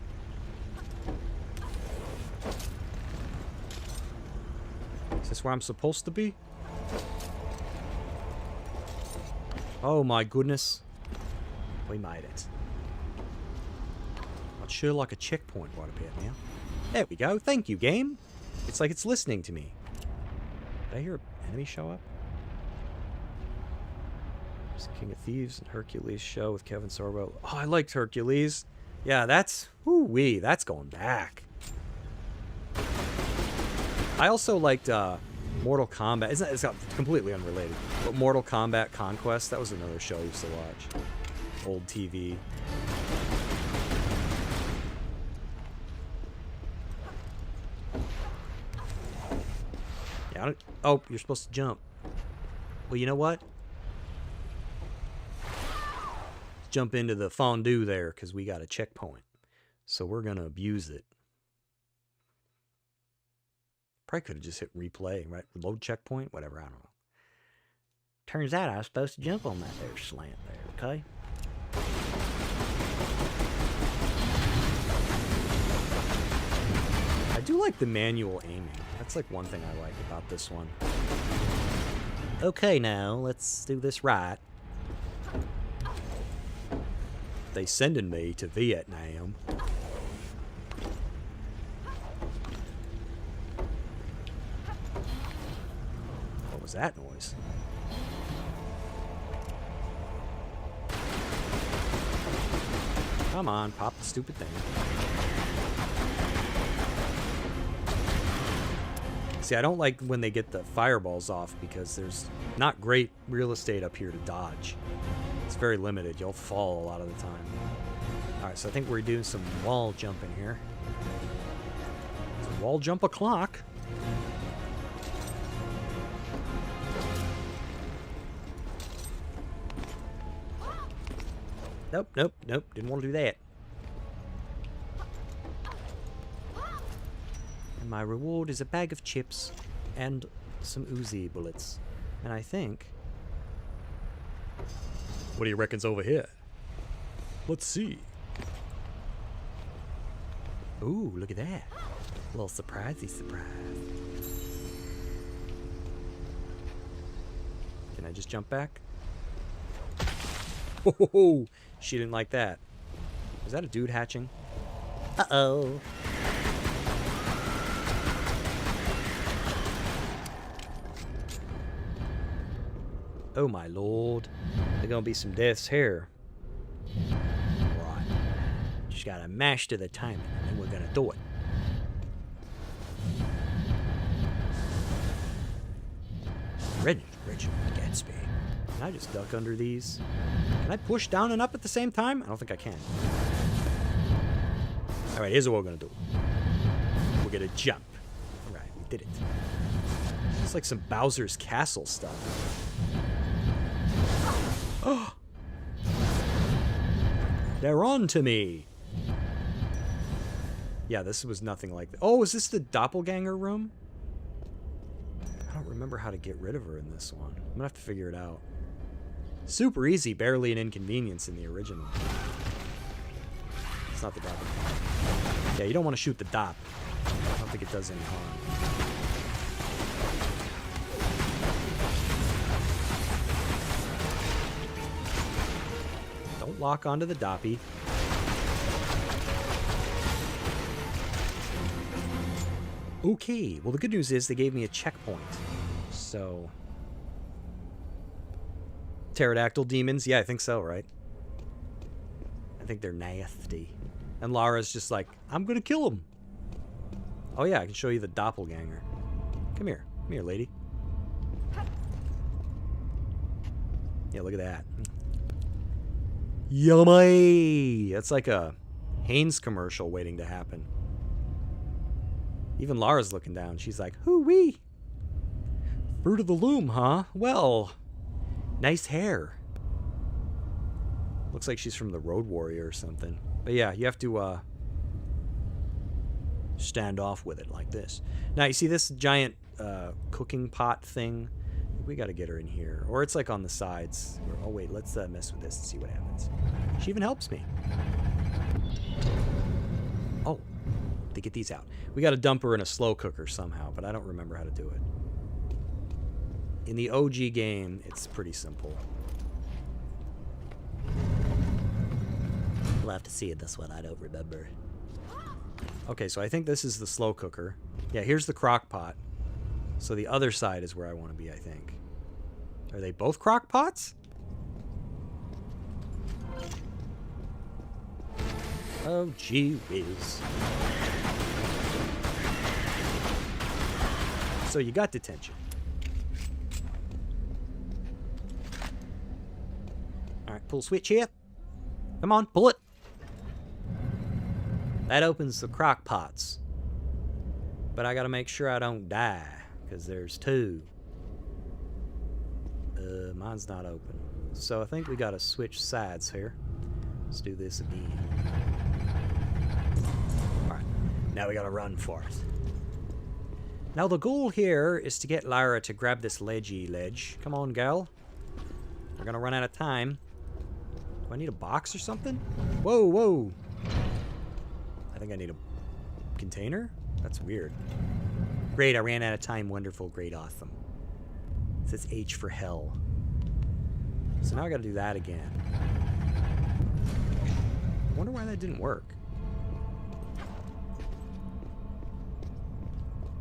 Is this where I'm supposed to be? Oh my goodness. We made it. I'd sure like a checkpoint right about now. There we go. Thank you, game. It's like it's listening to me. Did I hear an enemy show up? There's King of Thieves and Hercules show with Kevin Sorbo. Oh, I liked Hercules. Yeah, that's... Woo-wee. That's going back. I also liked Mortal Kombat. It's completely unrelated. But Mortal Kombat Conquest, that was another show I used to watch. Old TV. Yeah, oh, you're supposed to jump. Well, you know what? Let's jump into the fondue there, because we got a checkpoint. So we're going to abuse it. Probably could have just hit replay, right? Load checkpoint, whatever, I don't know. Turns out I was supposed to jump on that there slant there, okay? I do like the manual aiming. That's like one thing I like about this one. Okay, now, let's do this right. They sending me to Vietnam. What was that noise? Come on, pop the stupid thing. See, I don't like when they get the fireballs off because there's not great real estate up here to dodge. It's very limited. You'll fall a lot of the time. Alright, so I think we're doing some wall jumping here. It's a wall jump o'clock. Nope, nope, nope. Didn't want to do that. And my reward is a bag of chips and some Uzi bullets. And I think... What do you reckon's over here? Let's see. Ooh, look at that. A little surprisey surprise. Can I just jump back? Oh, she didn't like that. Is that a dude hatching? Uh-oh. Oh my lord. There's gonna be some deaths here. Right. Just gotta mash to the timing, and then we're gonna do it. Reginald Gatsby. Can I just duck under these? Can I push down and up at the same time? I don't think I can. Alright, here's what we're gonna do. We're gonna jump. Alright, we did it. It's like some Bowser's Castle stuff. Oh! They're on to me! Yeah, this was nothing like that. Oh, is this the doppelganger room? I don't remember how to get rid of her in this one. I'm gonna have to figure it out. Super easy, barely an inconvenience in the original. It's not the doppelganger. Yeah, you don't want to shoot the dop. I don't think it does any harm. Don't lock onto the doppy. Okay, well the good news is they gave me a checkpoint. So... Pterodactyl demons? Yeah, I think so, right? I think they're nasty. And Lara's just like, I'm gonna kill him. Oh yeah, I can show you the doppelganger. Come here. Come here, lady. Yeah, look at that. Yummy! That's like a Hanes commercial waiting to happen. Even Lara's looking down. She's like, hoo-wee! Fruit of the loom, huh? Well, nice hair. Looks like she's from the Road Warrior or something. But yeah, you have to stand off with it like this. Now, you see this giant cooking pot thing? We gotta get her in here. Or it's like on the sides. Oh wait, let's mess with this and see what happens. She even helps me. Oh, to get these out. We gotta dump her in a slow cooker somehow, but I don't remember how to do it. In the OG game, it's pretty simple. We'll have to see it this one, I don't remember. Okay, so I think this is the slow cooker. Yeah, here's the crock pot. So the other side is where I want to be, I think. Are they both crock pots? Oh, gee whiz. So you got detention. Alright, pull switch here. Come on, pull it. That opens the crock pots. But I gotta make sure I don't die, because there's two. Mine's not open. So I think we gotta switch sides here. Let's do this again. Alright, now we gotta run for it. Now the goal here is to get Lyra to grab this ledge. Come on, gal. We're gonna run out of time. Do I need a box or something? Whoa, whoa. I think I need a container? That's weird. Great, I ran out of time. Wonderful, great, awesome. It says H for hell. So now I gotta do that again. I wonder why that didn't work.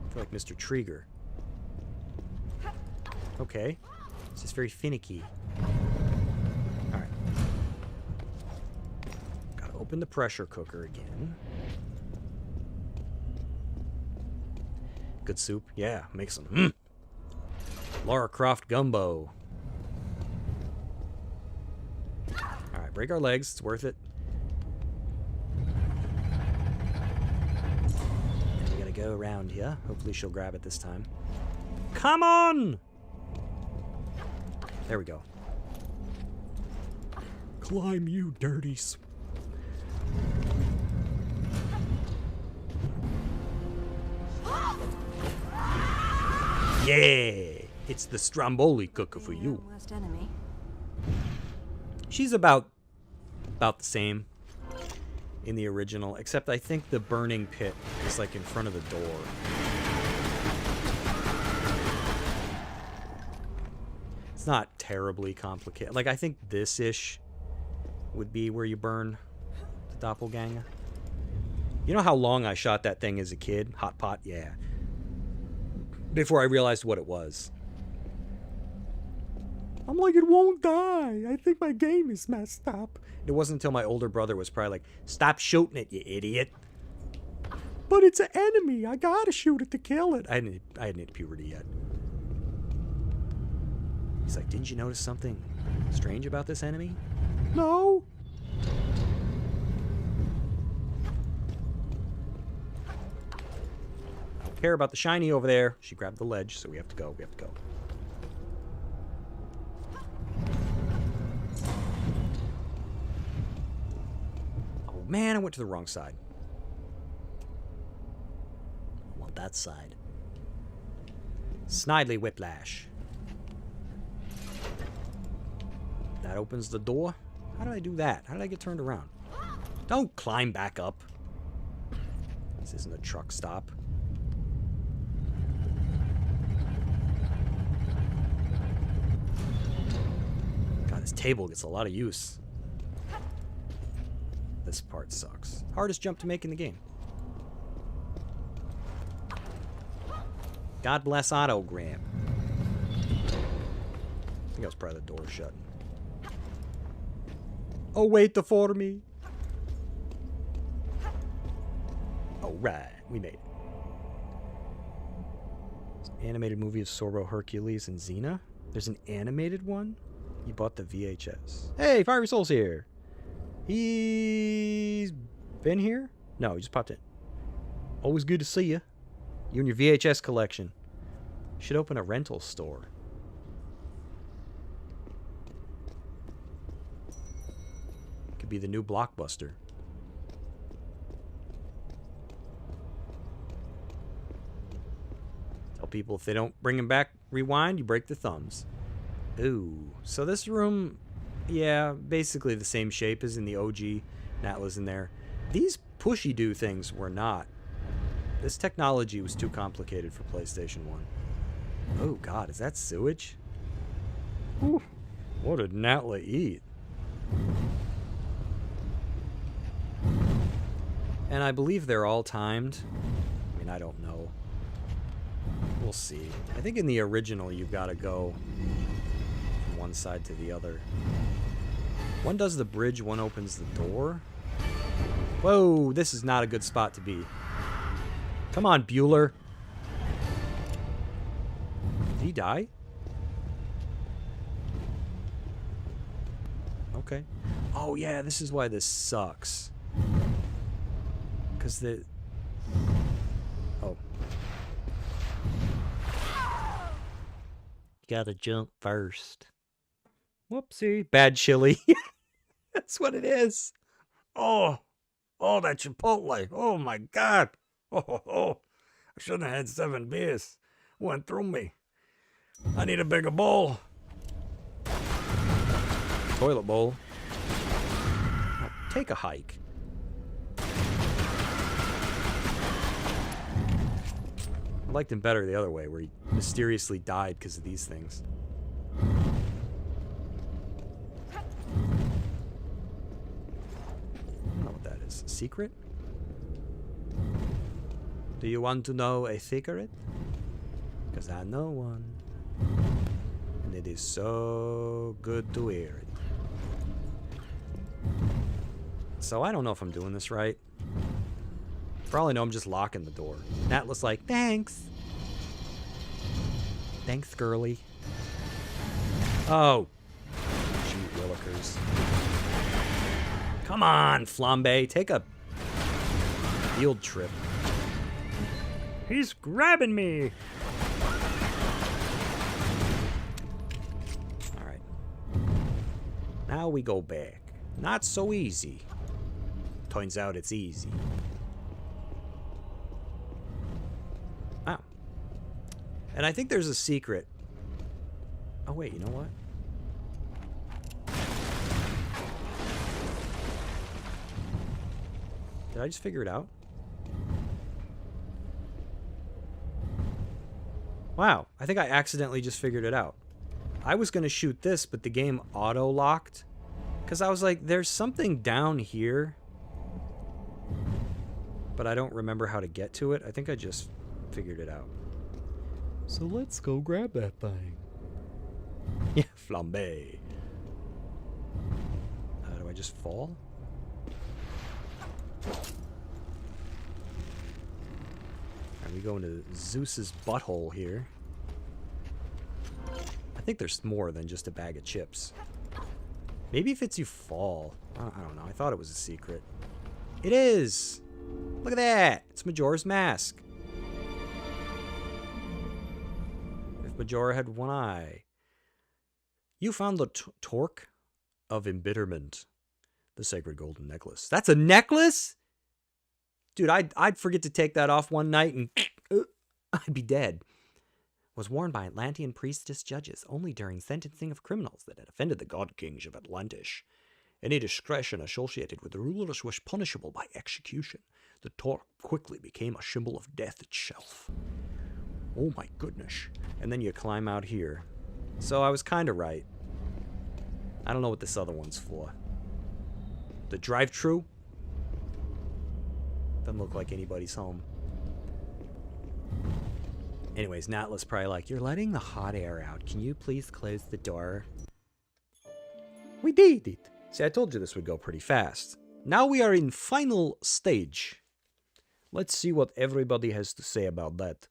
I feel like Mr. Trigger. Okay. It's just very finicky. Alright. Gotta open the pressure cooker again. Good soup? Yeah, make some. Lara Croft gumbo. Alright, break our legs. It's worth it. go around here. Hopefully she'll grab it this time. Come on! There we go. Climb, you dirties. Yeah! It's the Stromboli cooker for you. Worst enemy. She's about the same in the original, except I think the burning pit is like in front of the door. It's not terribly complicated. Like, I think this-ish would be where you burn the doppelganger. You know how long I shot that thing as a kid? Hot pot? Yeah. Before I realized what it was. I'm like, it won't die. I think my game is messed up. It wasn't until my older brother was probably like, stop shooting it, you idiot. But it's an enemy. I gotta shoot it to kill it. I hadn't hit puberty yet. He's like, didn't you notice something strange about this enemy? No. I don't care about the shiny over there. She grabbed the ledge, so we have to go. We have to go. Oh man, I went to the wrong side. I want that side. Snidely whiplash. That opens the door. How did I do that? How did I get turned around? Don't climb back up. This isn't a truck stop. God, this table gets a lot of use. This part sucks. Hardest jump to make in the game. God bless Autogram. I think that was probably the door shutting. Oh, wait for me. Alright, we made it. It's an animated movie of Sorbo, Hercules, and Xena. There's an animated one? You bought the VHS. Hey, Fiery Soul's here. He's been here? No, he just popped in. Always good to see you. You and your VHS collection. Should open a rental store. Could be the new Blockbuster. Tell people if they don't bring him back, rewind, you break their thumbs. Ooh. So this room, yeah, basically the same shape as in the OG. Nat was in there. These pushy-do things were not. This technology was too complicated for PlayStation 1. Oh god, is that sewage? Ooh. What did Natla eat? And I believe they're all timed. I mean, I don't know. We'll see. I think in the original you've got to go from one side to the other. One does the bridge, one opens the door. Whoa, this is not a good spot to be. Come on, Bueller. Did he die? Okay. Oh yeah, this is why this sucks. Because the... Oh. You gotta jump first. Whoopsie. Bad chili. That's what it is. Oh. Oh, that Chipotle. Oh, my God. Oh. I shouldn't have had 7 beers. Went through me. I need a bigger bowl. Toilet bowl. Now, take a hike. I liked him better the other way, where he mysteriously died because of these things. I don't know what that is. A secret? Do you want to know a secret? Because I know one. And it is so good to hear it. So I don't know if I'm doing this right. For all I know, I'm just locking the door. Natla's like, thanks. Thanks, girly. Oh. Shoot, Willikers. Come on, Flambe. Take a field trip. He's grabbing me. All right. Now we go back. Not so easy. Turns out it's easy. Wow. And I think there's a secret. Oh, wait, you know what? Did I just figure it out? Wow, I think I accidentally just figured it out. I was going to shoot this, but the game auto-locked. Because I was like, there's something down here. But I don't remember how to get to it. I think I just figured it out. So let's go grab that thing. Yeah, flambe. Do I just fall? Are we going to Zeus's butthole here? I think there's more than just a bag of chips. Maybe if it's you fall. I don't know. I thought it was a secret. It is! Look at that! It's Majora's Mask. If Majora had one eye. You found the torque of embitterment. The sacred golden necklace. That's a necklace? Dude, I'd forget to take that off one night and I'd be dead. Was worn by Atlantean priestess judges only during sentencing of criminals that had offended the god kings of Atlantis. Any discretion associated with the rulers was punishable by execution. The torque quickly became a symbol of death itself. Oh my goodness. And then you climb out here. So I was kind of right. I don't know what this other one's for. The drive-thru? Doesn't look like anybody's home. Anyways, Natla's probably like, you're letting the hot air out. Can you please close the door? We did it. See, I told you this would go pretty fast. Now we are in final stage. Let's see what everybody has to say about that.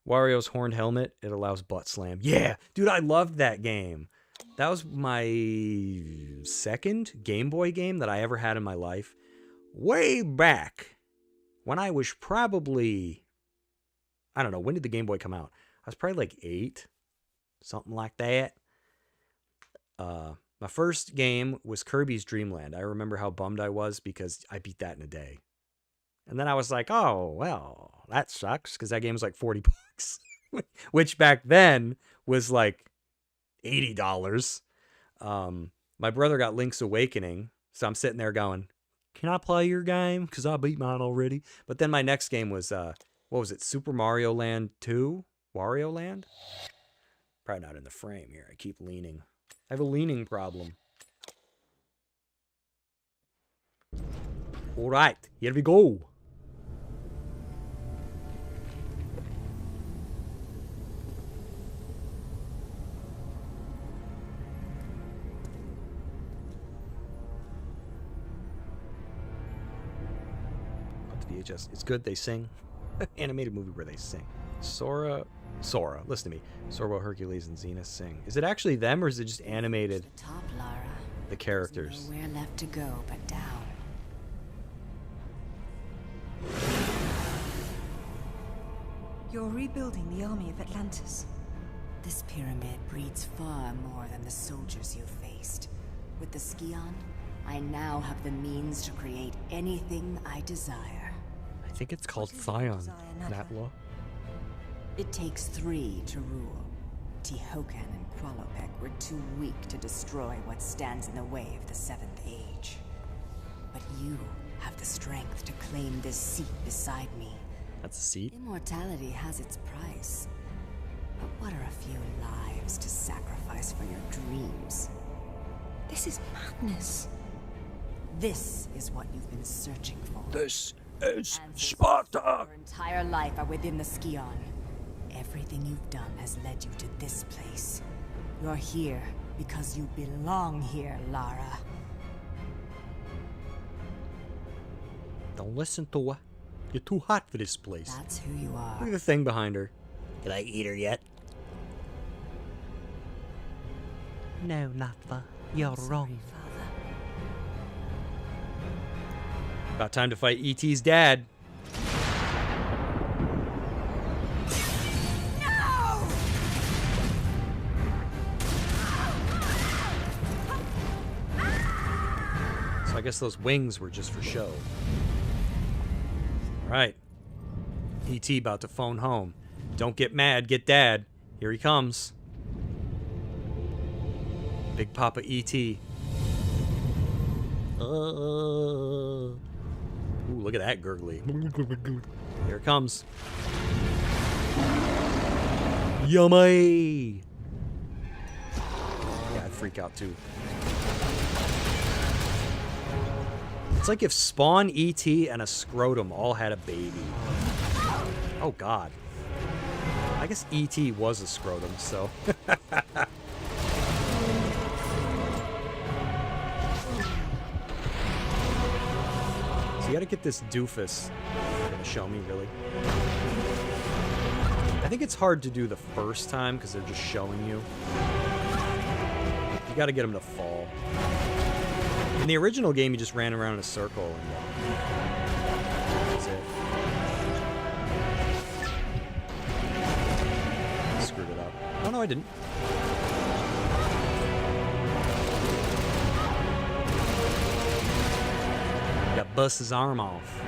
Wario's horned helmet. It allows butt slam. Yeah, dude, I loved that game. That was my second Game Boy game that I ever had in my life. Way back when I was probably, I don't know, when did the Game Boy come out? I was probably like 8, something like that. My first game was Kirby's Dream Land. I remember how bummed I was because I beat that in a day. And then I was like, oh, well, that sucks because that game was like $40, which back then was like $80. My brother got Link's Awakening, so I'm sitting there going, can I play your game? Because I beat mine already. But then my next game was, what was it, Super Mario Land 2? Wario Land? Probably not in the frame here. I keep leaning. I have a leaning problem. All right, here we go. VHS. It's good. They sing. Animated movie where they sing. Sora, listen to me. Sorbo, Hercules, and Xena sing. Is it actually them or is it just animated? The top, Lara. The characters. There's nowhere left to go but down. You're rebuilding the army of Atlantis. This pyramid breeds far more than the soldiers you faced. With the Skion, I now have the means to create anything I desire. I think it's called Scion, Natla. It takes 3 to rule. Tihocan and Qualopec were too weak to destroy what stands in the way of the 7th Age. But you have the strength to claim this seat beside me. That's a seat? Immortality has its price. But what are a few lives to sacrifice for your dreams? This is madness. This is what you've been searching for. This is Answers Sparta! Your entire life are within the Skion. Everything you've done has led you to this place. You're here because you belong here, Lara. Don't listen to her. You're too hot for this place. That's who you are. Look at the thing behind her. Can I eat her yet? No, Natva. You're wrong. Father. About time to fight E.T.'s dad. guess those wings were just for show. Alright. E.T. about to phone home. Don't get mad, get Dad. Here he comes. Big Papa E.T. Ooh, look at that gurgly. Here it comes. Yummy! Yeah, I'd freak out too. It's like if Spawn, E.T., and a Scrotum all had a baby. Oh, God. I guess E.T. was a Scrotum, so... So you gotta get this doofus. You're gonna show me, really? I think it's hard to do the first time because they're just showing you. You gotta get them to fall. In the original game, you just ran around in a circle and that's it. Screwed it up. Oh no, I didn't. Got bust his arm off.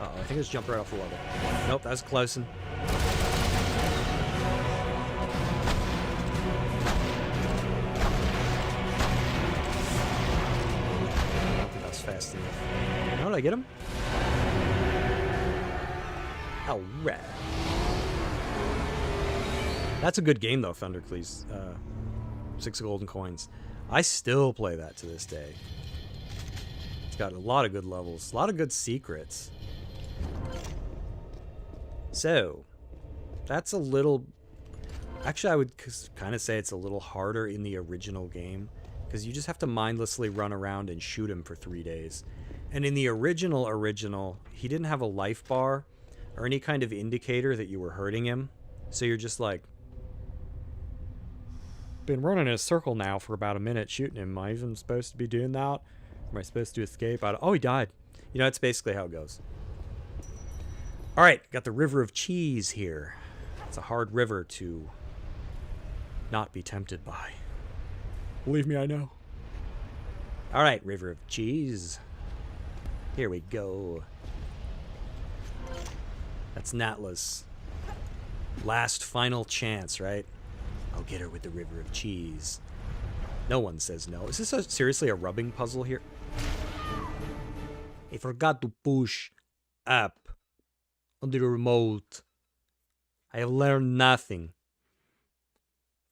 I think it's jumped right off the level. Nope, that's close. I don't think that's fast enough. How did I get him? Alright. That's a good game though, Thundercleese. 6 golden coins. I still play that to this day. It's got a lot of good levels, a lot of good secrets. So, that's a little... Actually, I would kind of say it's a little harder in the original game, because you just have to mindlessly run around and shoot him for 3 days. And in the original, he didn't have a life bar or any kind of indicator that you were hurting him. So you're just like... Been running in a circle now for about a minute shooting him. Am I even supposed to be doing that? Am I supposed to escape? Oh, he died. You know, that's basically how it goes. Alright, got the River of Cheese here. It's a hard river to not be tempted by. Believe me, I know. Alright, River of Cheese. Here we go. That's Natla's last final chance, right? I'll get her with the River of Cheese. No one says no. Is this seriously a rubbing puzzle here? I forgot to push up on the remote. I have learned nothing.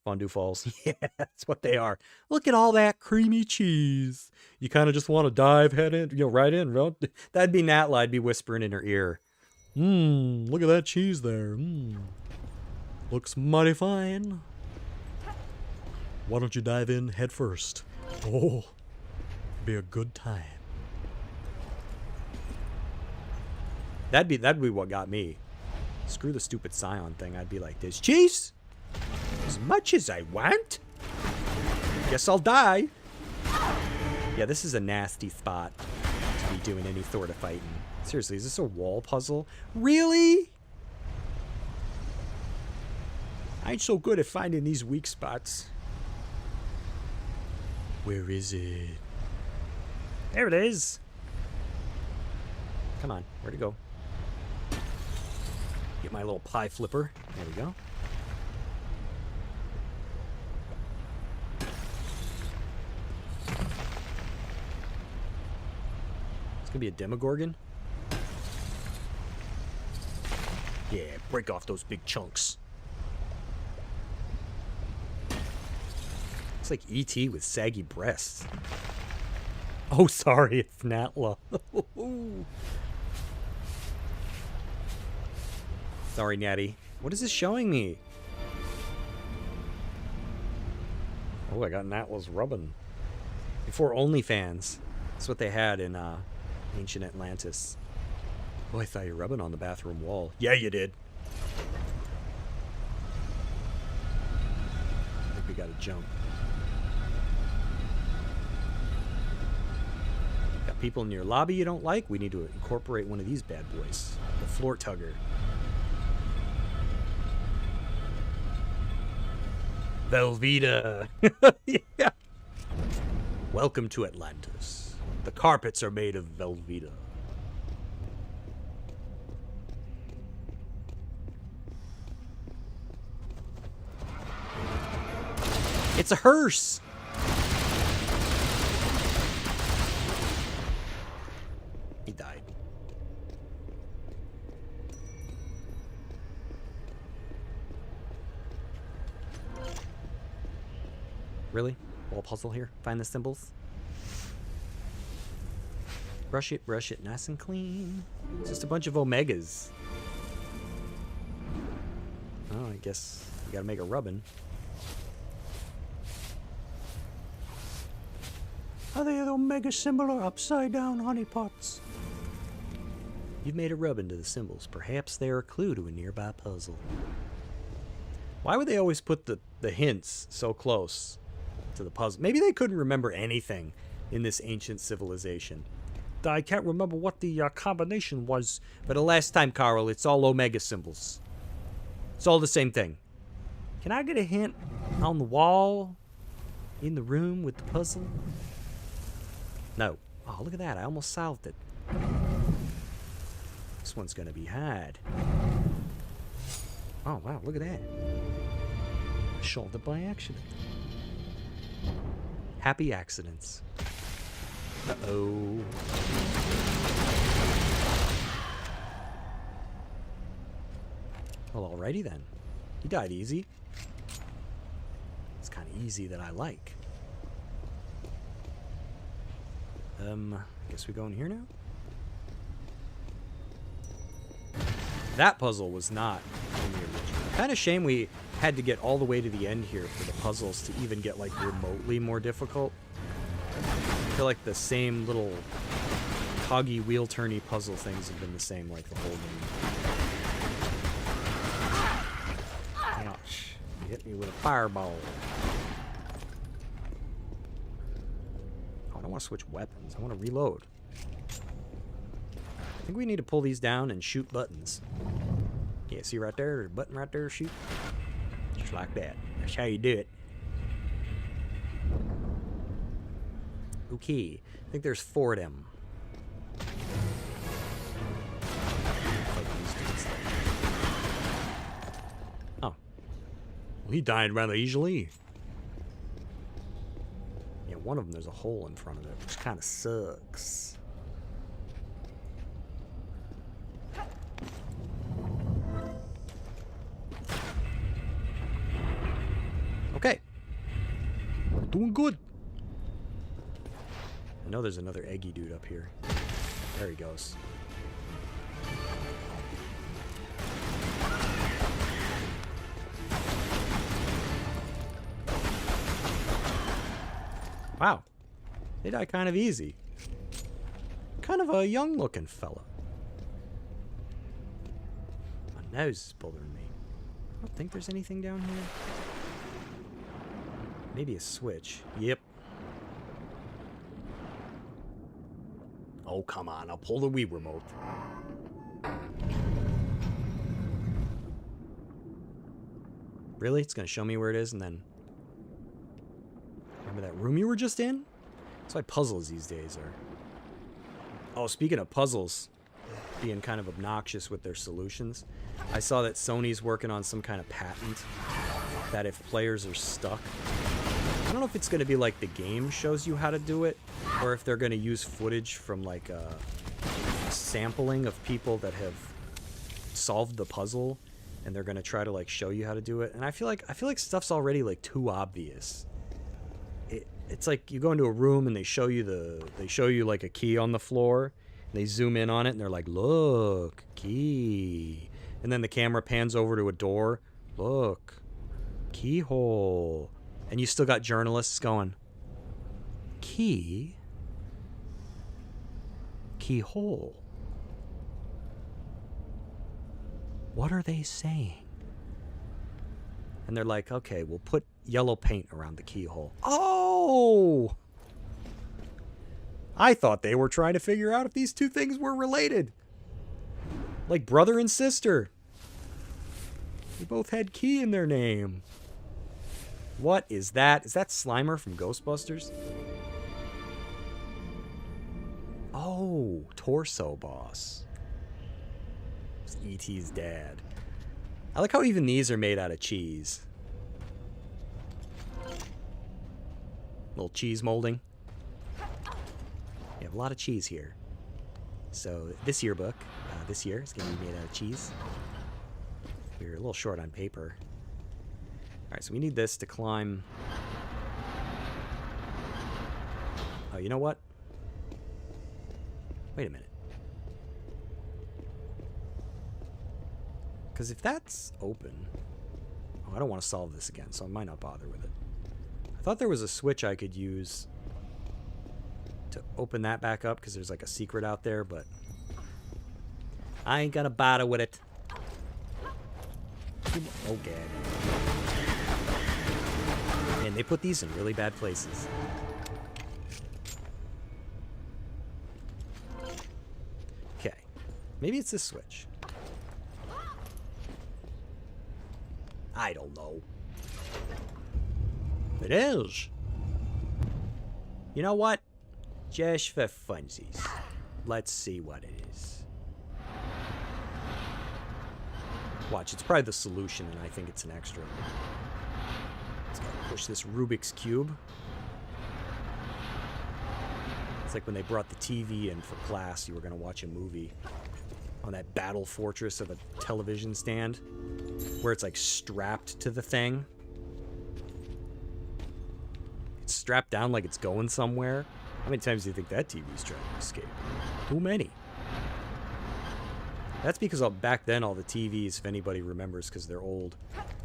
Fondue Falls. Yeah, that's what they are. Look at all that creamy cheese. You kind of just want to dive head in, right in. That'd be Natla. I'd be whispering in her ear. Look at that cheese there. Looks mighty fine. Why don't you dive in head first? Oh, be a good time. That'd be what got me. Screw the stupid Scion thing. I'd be like this. Cheese! As much as I want? Guess I'll die. Yeah, this is a nasty spot to be doing any sort of fighting. Seriously, is this a wall puzzle? Really? I ain't so good at finding these weak spots. Where is it? There it is. Come on, where'd it go? Get my little pie flipper. There we go. It's gonna be a Demogorgon. Yeah, break off those big chunks. It's like E.T. with saggy breasts. Oh, sorry, it's Natla. Sorry, Natty. What is this showing me? Oh, I got Natla's rubbing. Before OnlyFans. That's what they had in ancient Atlantis. Oh, I thought you were rubbing on the bathroom wall. Yeah, you did. I think we gotta jump. Got People in your lobby you don't like, we need to incorporate one of these bad boys. The floor tugger. Velveeta. Yeah. Welcome to Atlantis. The carpets are made of Velveeta. It's a hearse. He died. Really? Wall puzzle here? Find the symbols? Brush it nice and clean. It's just a bunch of omegas. Oh, I guess you gotta make a rubbin. Are they the omega symbol or upside down honeypots? You've made a rubbin to the symbols. Perhaps they are a clue to a nearby puzzle. Why would they always put the hints so close to the puzzle? Maybe they couldn't remember anything in this ancient civilization. I can't remember what the combination was. But the last time, Carl, it's all omega symbols. It's all the same thing. Can I get a hint on the wall? In the room with the puzzle? No. Oh, look at that. I almost solved it. This one's going to be hard. Oh, wow. Look at that. I solved it by accident. Happy accidents. Uh-oh. Well, alrighty then. He died easy. It's kind of easy that I like. Guess we go in here now? That puzzle was not in the original. Kind of shame we had to get all the way to the end here for the puzzles to even get, like, remotely more difficult. I feel like the same little coggy wheel-turny puzzle things have been the same, like, the whole game. Ouch. You hit me with a fireball. Oh, I don't want to switch weapons. I want to reload. I think we need to pull these down and shoot buttons. Yeah, see right there? There's a button right there to shoot. Just like that. That's how you do it. Okay. I think there's 4 of them. Oh. Well, he died rather easily. Yeah, one of them there's a hole in front of it, which kind of sucks. Okay. We're doing good. I know there's another eggy dude up here. There he goes. Wow. They die kind of easy. Kind of a young looking fella. My nose is bothering me. I don't think there's anything down here. Maybe a switch. Yep. Oh, come on. I'll pull the Wii remote. Really? It's going to show me where it is and then... Remember that room you were just in? That's why puzzles these days are... Oh, speaking of puzzles being kind of obnoxious with their solutions, I saw that Sony's working on some kind of patent that if players are stuck... I don't know if it's going to be like the game shows you how to do it, or if they're going to use footage from like a sampling of people that have solved the puzzle, and they're going to try to like show you how to do it. And I feel like stuff's already like too obvious. It's like you go into a room and they show you like a key on the floor, and they zoom in on it and they're like, "Look, key." And then the camera pans over to a door. "Look, keyhole." And you still got journalists going, keyhole. What are they saying? And they're like, okay, we'll put yellow paint around the keyhole. Oh! I thought they were trying to figure out if these two things were related. Like brother and sister. They both had key in their name. What is that? Is that Slimer from Ghostbusters? Oh, Torso Boss. It's E.T.'s dad. I like how even these are made out of cheese. Little cheese molding. You have a lot of cheese here. So this yearbook, this year, is going to be made out of cheese. We're a little short on paper. Alright, so we need this to climb. Oh, you know what? Wait a minute. Because if that's open... Oh, I don't want to solve this again, so I might not bother with it. I thought there was a switch I could use to open that back up, because there's like a secret out there, but... I ain't gonna bother with it. Oh, God. And they put these in really bad places. Okay. Maybe it's this switch. I don't know. It is. You know what? Just for funsies. Let's see what it is. Watch, it's probably the solution, and I think it's an extra. Let's go push this Rubik's Cube. It's like when they brought the TV in for class, you were going to watch a movie on that battle fortress of a television stand, where it's like strapped to the thing. It's strapped down like it's going somewhere. How many times do you think that TV's trying to escape? Too many. That's because back then all the TVs, if anybody remembers because they're old,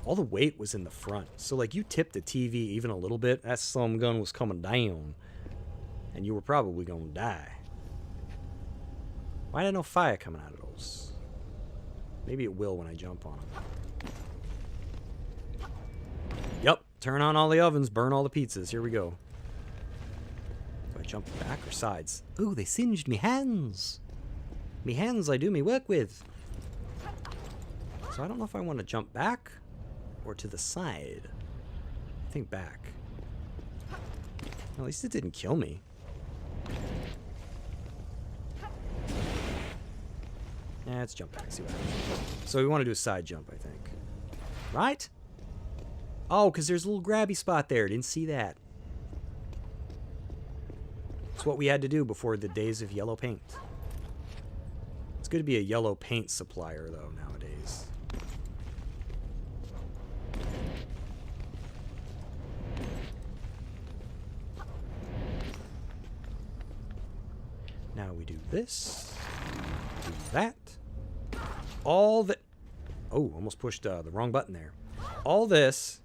all the weight was in the front. So like you tipped the TV even a little bit, that some gun was coming down. And you were probably going to die. Why did no fire coming out of those? Maybe it will when I jump on them. Yep, turn on all the ovens, burn all the pizzas. Here we go. Do I jump back or sides? Ooh, they singed me hands. Me hands I do me work with. So I don't know if I want to jump back or to the side. I think back. At least it didn't kill me. Yeah, let's jump back, see what happens. So we want to do a side jump, I think. Right? Oh, because there's a little grabby spot there. Didn't see that. It's what we had to do before the days of yellow paint. It's good to be a yellow paint supplier, though, nowadays. Now we do this. Do that. All that... Oh, almost pushed the wrong button there. All this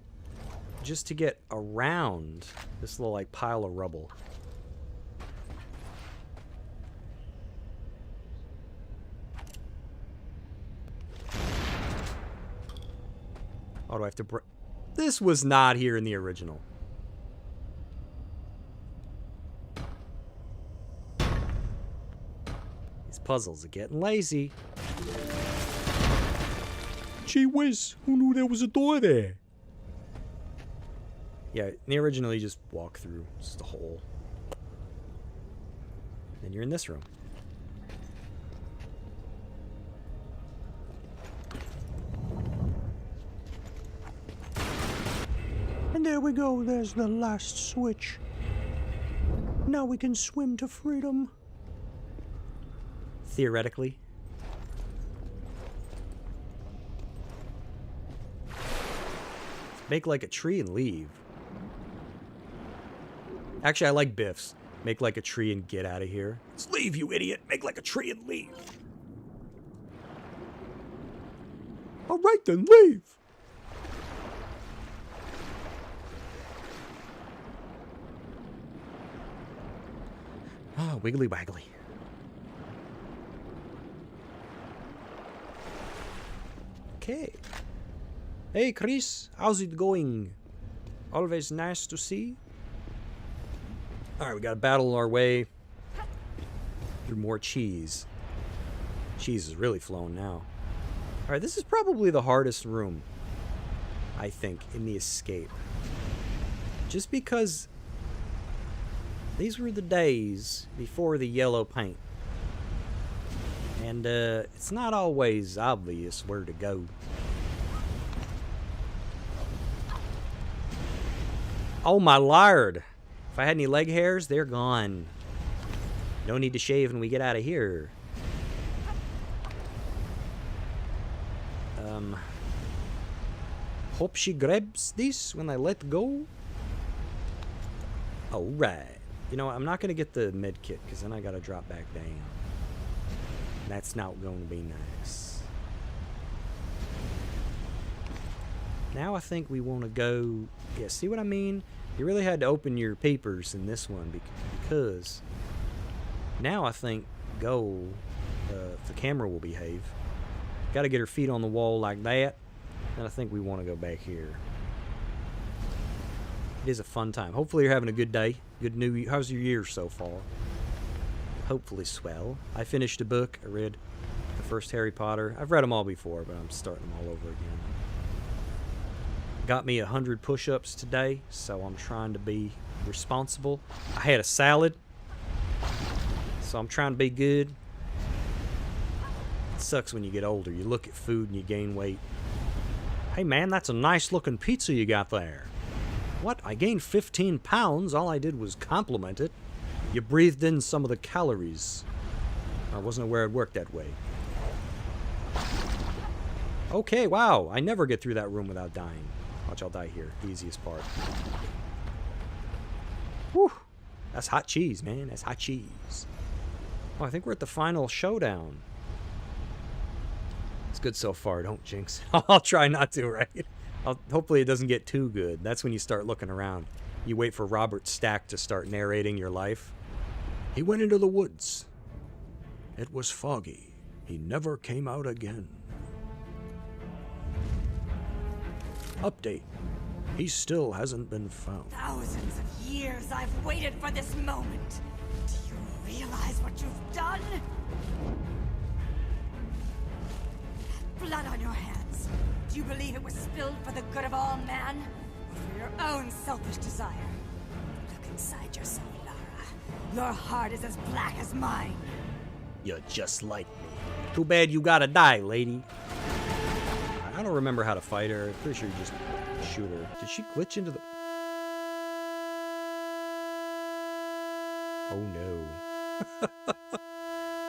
just to get around this little, like, pile of rubble. Oh, do I have to break? This was not here in the original. These puzzles are getting lazy. Gee whiz, who knew there was a door there? Yeah, in the original you just walk through. It's just a hole. Then you're in this room. And there we go, there's the last switch. Now we can swim to freedom. Theoretically. Make like a tree and leave. Actually, I like Biff's. Make like a tree and get out of here. Let's leave, you idiot. Make like a tree and leave. All right, then leave. Ah, wiggly waggly. Okay. Hey, Chris. How's it going? Always nice to see. Alright, we gotta battle our way through more cheese. Cheese is really flowing now. Alright, this is probably the hardest room, I think, in the escape. Just because these were the days before the yellow paint. And it's not always obvious where to go. Oh my lord! If I had any leg hairs, they're gone. No need to shave when we get out of here. Hope she grabs this when I let go. Alright. You know what? I'm not going to get the med kit because then I got to drop back down. That's not going to be nice. Now I think we want to go... Yeah, see what I mean? You really had to open your papers in this one because... Now I think go... the camera will behave. Got to get her feet on the wall like that. And I think we want to go back here. It is a fun time. Hopefully you're having a good day. Good new year. How's your year so far? Hopefully swell. I finished a book. I read the first Harry Potter. I've read them all before, but I'm starting them all over again. Got me 100 push-ups today, so I'm trying to be responsible. I had a salad, so I'm trying to be good. It sucks when you get older. You look at food and you gain weight. Hey man, that's a nice looking pizza you got there. What? I gained 15 pounds. All I did was compliment it. You breathed in some of the calories. I wasn't aware it worked that way. Okay, wow. I never get through that room without dying. Watch, I'll die here. The easiest part. Whew. That's hot cheese, man. That's hot cheese. Oh, I think we're at the final showdown. It's good so far. Don't jinx it. I'll try not to, right? Hopefully it doesn't get too good. That's when you start looking around. You wait for Robert Stack to start narrating your life. He went into the woods. It was foggy. He never came out again. Update. He still hasn't been found. Thousands of years I've waited for this moment. Do you realize what you've done? Blood on your hands. Do you believe it was spilled for the good of all man? Or for your own selfish desire? Look inside yourself, Lara. Your heart is as black as mine. You're just like me. Too bad you gotta die, lady. I don't remember how to fight her. I'm pretty sure you just shoot her. Did she glitch into the... Oh no.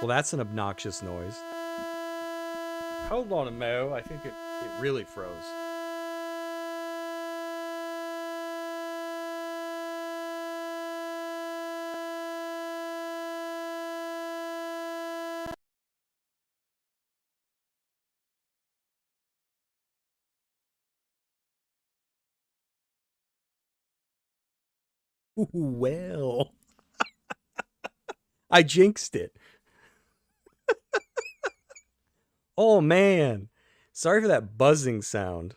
Well, that's an obnoxious noise. Hold on a mo. I think it really froze. Ooh, well. I jinxed it. Oh, man. Sorry for that buzzing sound.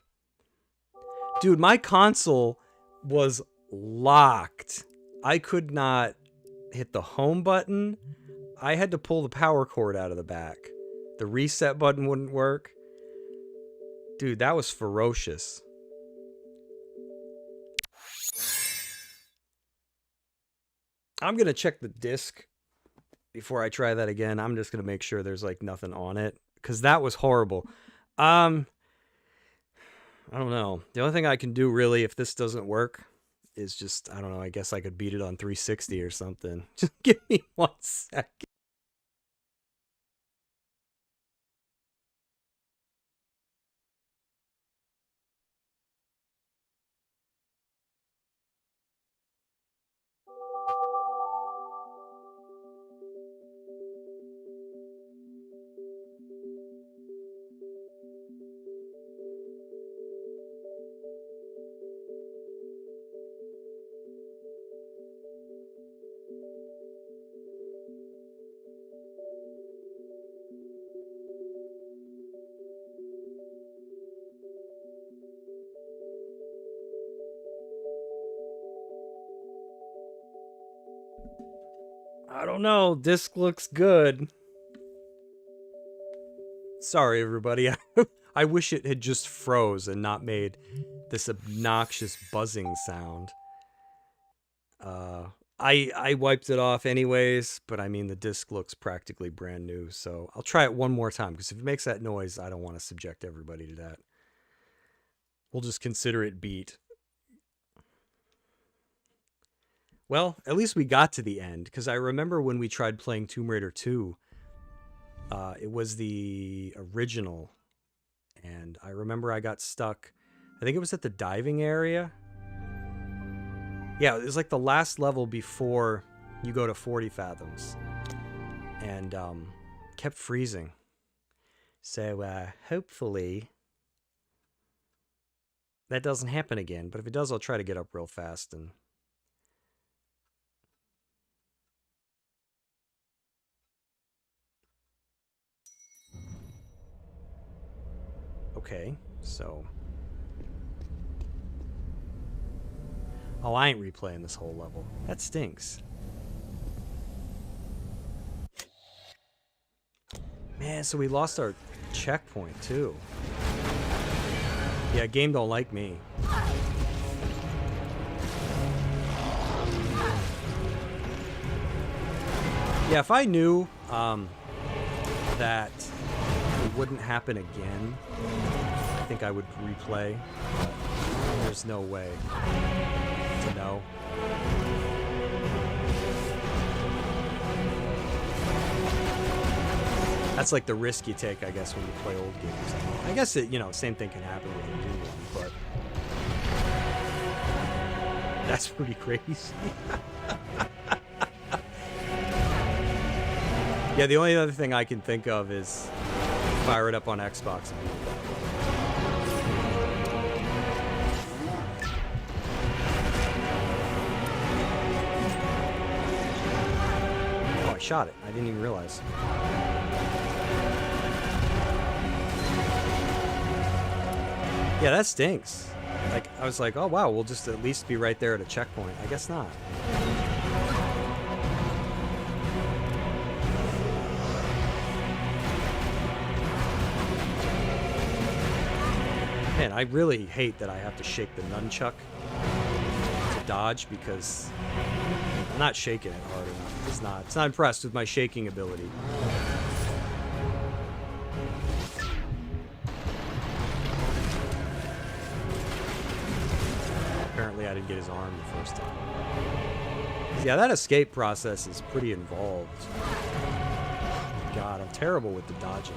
Dude, my console was locked. I could not hit the home button. I had to pull the power cord out of the back. The reset button wouldn't work. Dude, that was ferocious. I'm going to check the disc before I try that again. I'm just going to make sure there's like nothing on it. Because that was horrible. I don't know. The only thing I can do really if this doesn't work is just, I don't know, I guess I could beat it on 360 or something. Just give me 1 second. I don't know. Disc looks good. Sorry, everybody. I wish it had just froze and not made this obnoxious buzzing sound. I wiped it off anyways, but I mean, the disc looks practically brand new, so I'll try it one more time, because if it makes that noise, I don't want to subject everybody to that. We'll just consider it beat. Well, at least we got to the end, because I remember when we tried playing Tomb Raider 2, it was the original, and I remember I got stuck. I think it was at the diving area. Yeah, it was like the last level before you go to 40 fathoms, and kept freezing. So hopefully that doesn't happen again, but if it does, I'll try to get up real fast. And okay, so oh, I ain't replaying this whole level. That stinks. Man, so we lost our checkpoint too. Yeah, game don't like me. Yeah, if I knew that it wouldn't happen again, I think I would replay. There's no way to know. That's like the risk you take, I guess, when you play old games. I guess it, same thing can happen with a new one, but that's pretty crazy. Yeah, the only other thing I can think of is fire it up on Xbox and beat it that way. Oh, I shot it. I didn't even realize. Yeah, that stinks. Like, I was like, oh wow, we'll just at least be right there at a checkpoint. I guess not. Man, I really hate that I have to shake the nunchuck to dodge, because I'm not shaking it hard enough. It's not impressed with my shaking ability. Apparently I didn't get his arm the first time. Yeah, that escape process is pretty involved. God, I'm terrible with the dodging.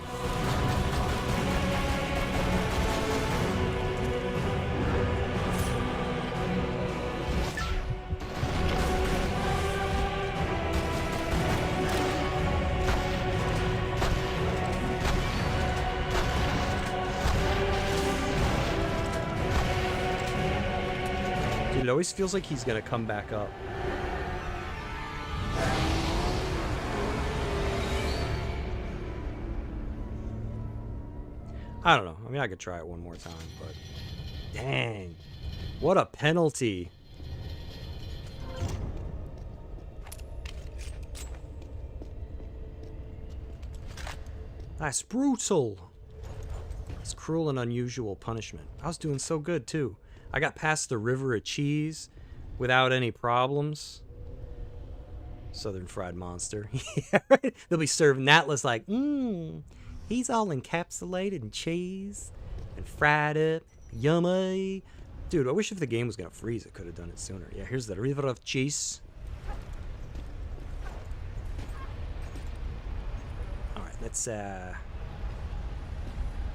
It always feels like he's gonna come back up. I don't know. I mean, I could try it one more time, but dang, what a penalty. That's brutal. It's cruel and unusual punishment. I was doing so good too. I got past the river of cheese without any problems. Southern fried monster. Yeah, right? They'll be serving that list like, he's all encapsulated in cheese and fried up. Yummy. Dude, I wish if the game was going to freeze, it could have done it sooner. Yeah, here's the river of cheese. Alright, let's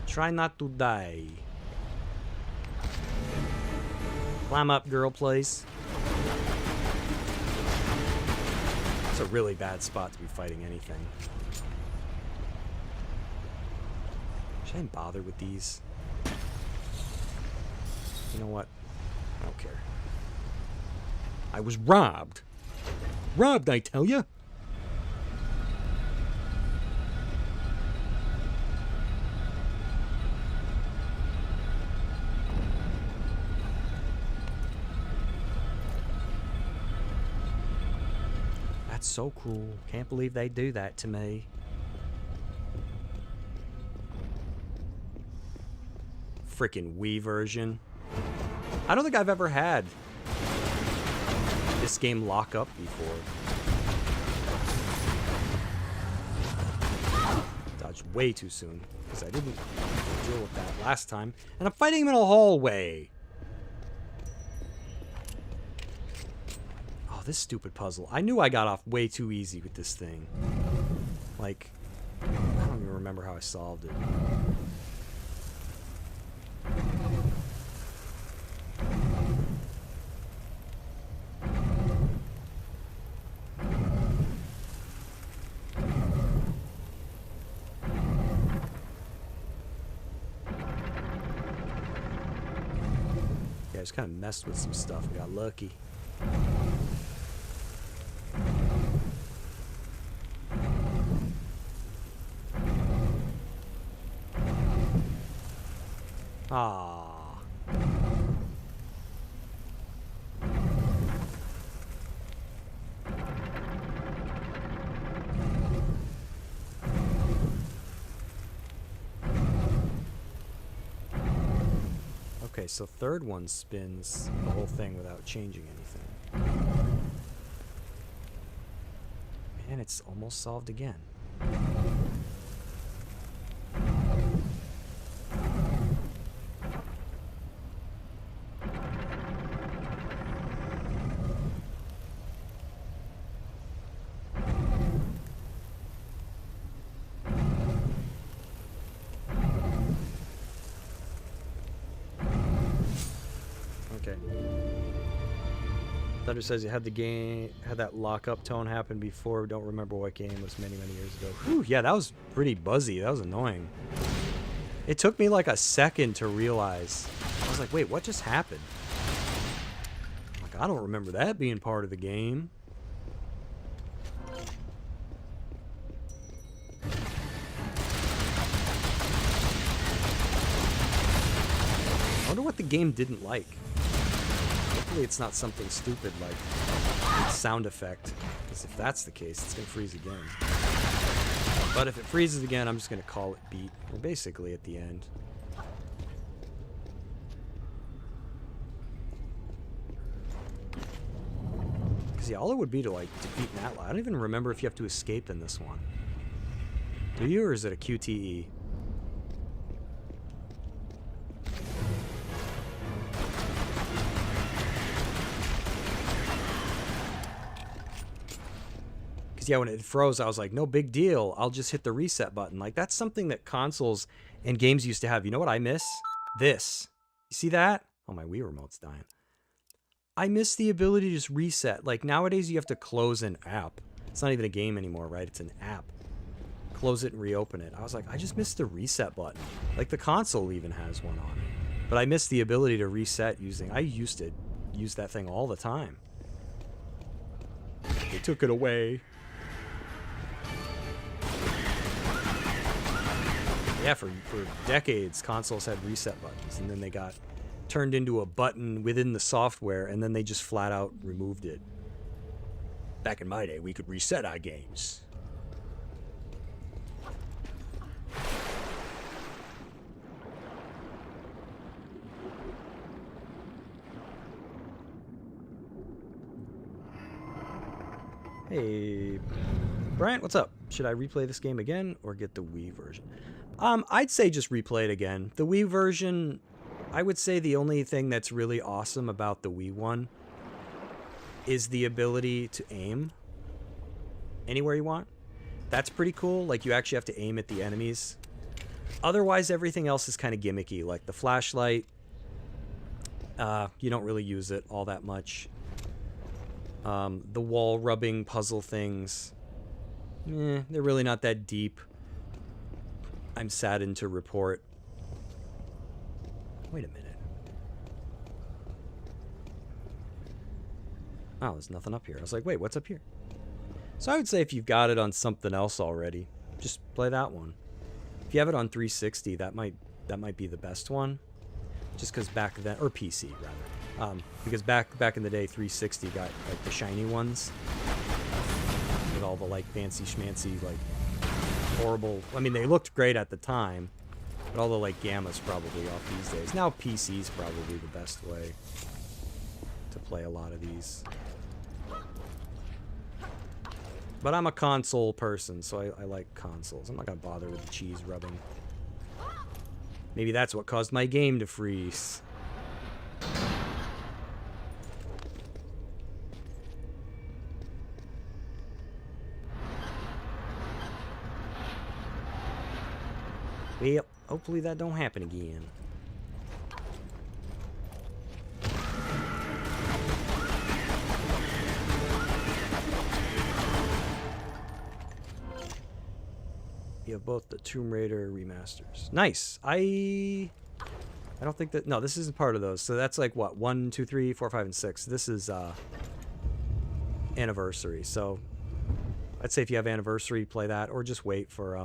try not to die. Climb up, girl, please. It's a really bad spot to be fighting anything. Should I even bother with these? You know what? I don't care. I was robbed. Robbed, I tell ya. That's so cruel. Can't believe they do that to me. Frickin' Wii version. I don't think I've ever had this game lock up before. Dodged way too soon, because I didn't deal with that last time. And I'm fighting him in a hallway. Oh, this stupid puzzle. I knew I got off way too easy with this thing. Like, I don't even remember how I solved it. Yeah, I just kind of messed with some stuff and got lucky. Ah. Okay, so third one spins the whole thing without changing anything. And it's almost solved again. Okay. Thunder says you had that lock-up tone happen before. Don't remember what game. It was many, many years ago. Whew, yeah, that was pretty buzzy. That was annoying. It took me like a second to realize. I was like, wait, what just happened? I'm like, I don't remember that being part of the game. I wonder what the game didn't like. Hopefully it's not something stupid like sound effect, because if that's the case, it's going to freeze again. But if it freezes again, I'm just going to call it beat. We're basically at the end. Because yeah, all it would be to like defeat an ally. I don't even remember if you have to escape in this one. Do you, or is it a QTE? Yeah, when it froze, I was like, no big deal. I'll just hit the reset button. Like, that's something that consoles and games used to have. You know what I miss? This. You see that? Oh, my Wii remote's dying. I miss the ability to just reset. Like, nowadays you have to close an app. It's not even a game anymore, right? It's an app. Close it and reopen it. I was like, I just missed the reset button. Like, the console even has one on it. But I miss the ability to reset using... I used to use that thing all the time. They took it away. Yeah, for decades, consoles had reset buttons, and then they got turned into a button within the software, and then they just flat out removed it. Back in my day, we could reset our games. Hey, Bryant, what's up? Should I replay this game again or get the Wii version? I'd say just replay it again. The Wii version, I would say the only thing that's really awesome about the Wii one is the ability to aim anywhere you want. That's pretty cool. Like, you actually have to aim at the enemies. Otherwise, everything else is kind of gimmicky. Like the flashlight, you don't really use it all that much. The wall rubbing puzzle things, they're really not that deep. I'm saddened to report. Wait a minute. Oh, there's nothing up here. I was like, wait, what's up here? So I would say if you've got it on something else already, just play that one. If you have it on 360, that might be the best one. Just because back then, or PC rather, because back in the day, 360 got like the shiny ones. wanted all the like fancy schmancy, like horrible. I mean, they looked great at the time, but all the like gamma's probably off these days. Now PC's probably the best way to play a lot of these. But I'm a console person, so I like consoles. I'm not gonna bother with the cheese rubbing. Maybe that's what caused my game to freeze. Well, hopefully that don't happen again. You have both the Tomb Raider remasters. Nice. I don't think that... No, this isn't part of those. So that's like, what? 1, 2, 3, 4, 5, and 6. This is Anniversary. So I'd say if you have Anniversary, play that. Or just wait for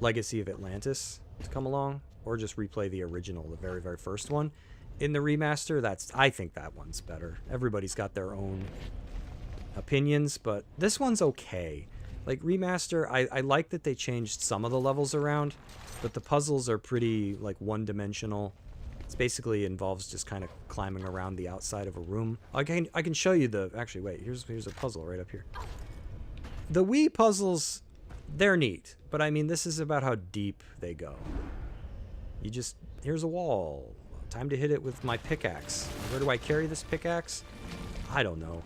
Legacy of Atlantis to come along. Or just replay the original, the very, very first one. In the remaster, I think that one's better. Everybody's got their own opinions, but this one's okay. Like, remaster, I like that they changed some of the levels around, but the puzzles are pretty, like, one-dimensional. It's basically involves just kind of climbing around the outside of a room. I can show you the... Actually, wait, here's a puzzle right up here. The Wii puzzles, they're neat, but I mean, this is about how deep they go. You just... Here's a wall. Time to hit it with my pickaxe. Where do I carry this pickaxe? I don't know.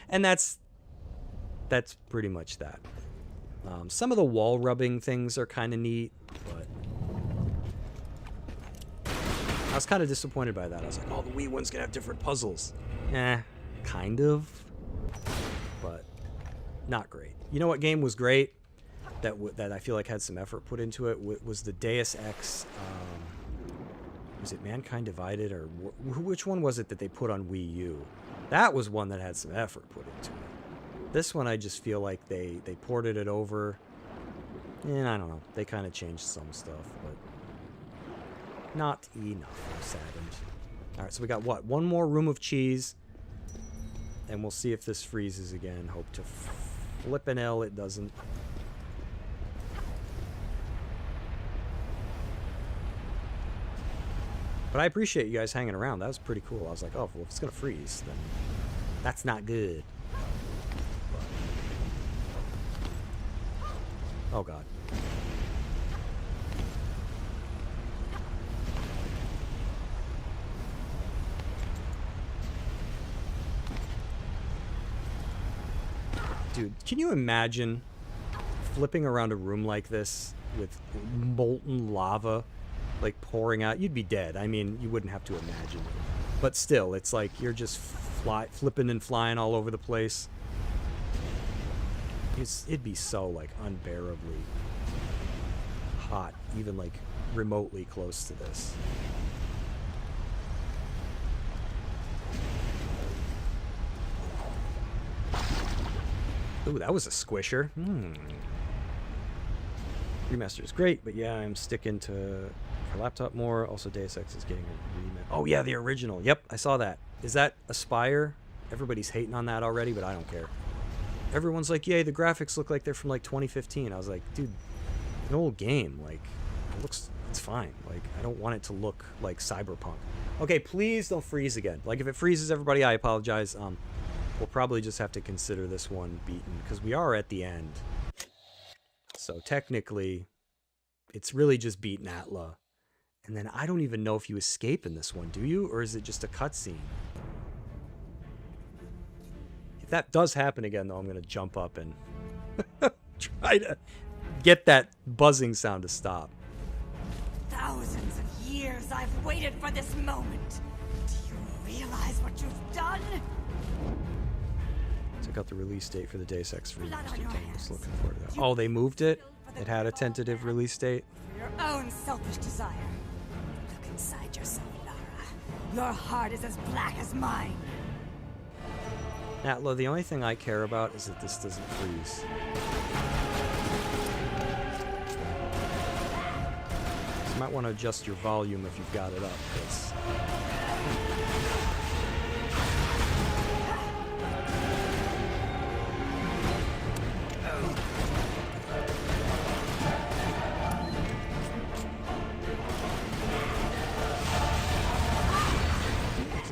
And that's pretty much that. Some of the wall rubbing things are kind of neat, but I was kind of disappointed by that. I was like, oh, the Wii one's gonna have different puzzles. Kind of, but not great. You know what game was great that I feel like had some effort put into it was the Deus Ex. Was it Mankind Divided, or which one was it that they put on Wii U? That was one that had some effort put into it. This one, I just feel like they ported it over, and I don't know, they kind of changed some stuff, but not enough. I'm saddened. Alright, so we got what? One more room of cheese, and we'll see if this freezes again. Hope to flip an L, it doesn't. But I appreciate you guys hanging around. That was pretty cool. I was like, oh, well, if it's going to freeze, then that's not good. Oh, God. Dude, can you imagine flipping around a room like this with molten lava, like, pouring out? You'd be dead. I mean, you wouldn't have to imagine it. But still, it's like you're just flipping and flying all over the place. It'd be so, like, unbearably hot, even, like, remotely close to this. Ooh, that was a squisher. Remaster is great, but yeah, I'm sticking to my laptop more. Also, Deus Ex is getting a remake. Oh, yeah, the original. Yep, I saw that. Is that Aspire? Everybody's hating on that already, but I don't care. Everyone's like, yay, the graphics look like they're from, like, 2015. I was like, dude, an old game. Like, it's fine. Like, I don't want it to look like Cyberpunk. Okay, please don't freeze again. Like, if it freezes, everybody, I apologize. We'll probably just have to consider this one beaten, because we are at the end. So, technically, it's really just beaten Atla. And then I don't even know if you escape in this one, do you? Or is it just a cutscene? If that does happen again, though, I'm going to jump up and try to get that buzzing sound to stop. Thousands of years I've waited for this moment. Do you realize what you've done? Check out the release date for the Deus Ex remaster. I'm just looking forward to that. Oh, they moved it? It had a tentative release date? For your own selfish desire. Look inside yourself, Lara. Your heart is as black as mine. Atla, the only thing I care about is that this doesn't freeze. So you might want to adjust your volume if you've got it up, because...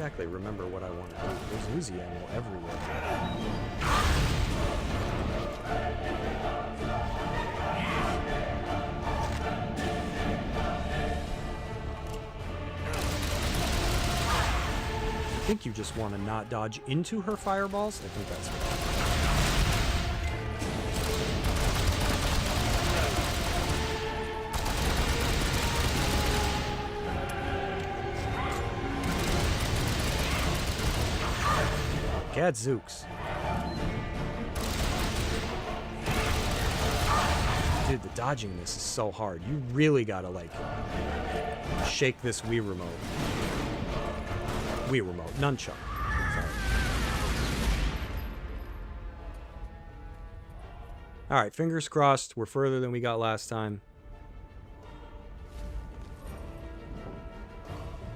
exactly remember what I want to do. There's Uzi ammo everywhere. I think you just want to not dodge into her fireballs. I think that's what. Gadzooks. Dude, the dodging this is so hard. You really gotta, like, shake this Wii remote. Wii remote. Nunchuck. Sorry. Alright, fingers crossed. We're further than we got last time.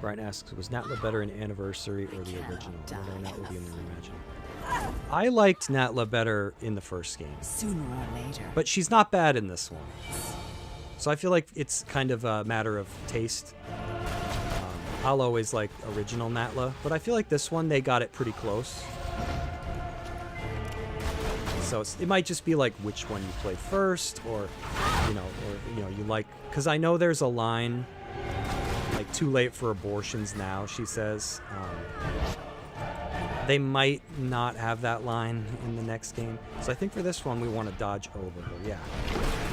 Brian asks, was Natla better in Anniversary or the original? Whether or not will be in the reimagining. I liked Natla better in the first game. Sooner or later. But she's not bad in this one. So I feel like it's kind of a matter of taste. I'll always like original Natla, but I feel like this one, they got it pretty close. So it might just be like which one you play first, or you like, because I know there's a line, like, too late for abortions now, she says. They might not have that line in the next game. So I think for this one, we want to dodge over her. Yeah.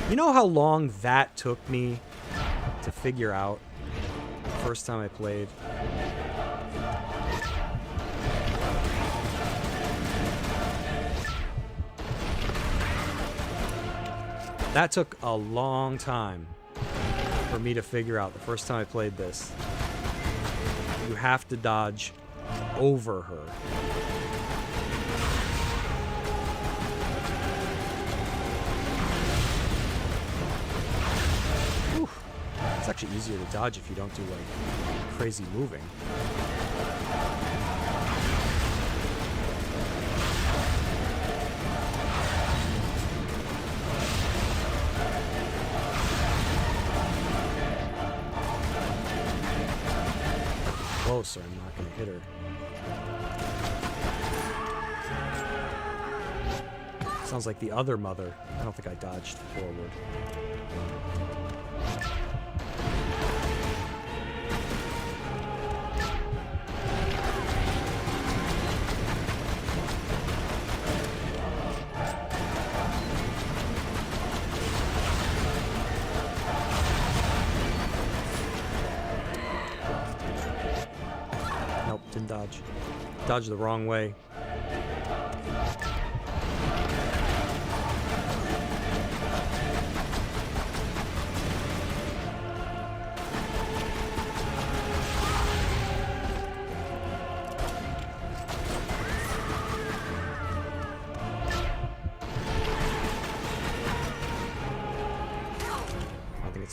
You know how long that took me to figure out the first time I played? That took a long time for me to figure out the first time I played this. You have to dodge over her. Whew. It's actually easier to dodge if you don't do, like, crazy moving. Closer, I'm not going to hit her. Sounds like the other mother. I don't think I dodged forward. Nope, didn't dodge. Dodged the wrong way.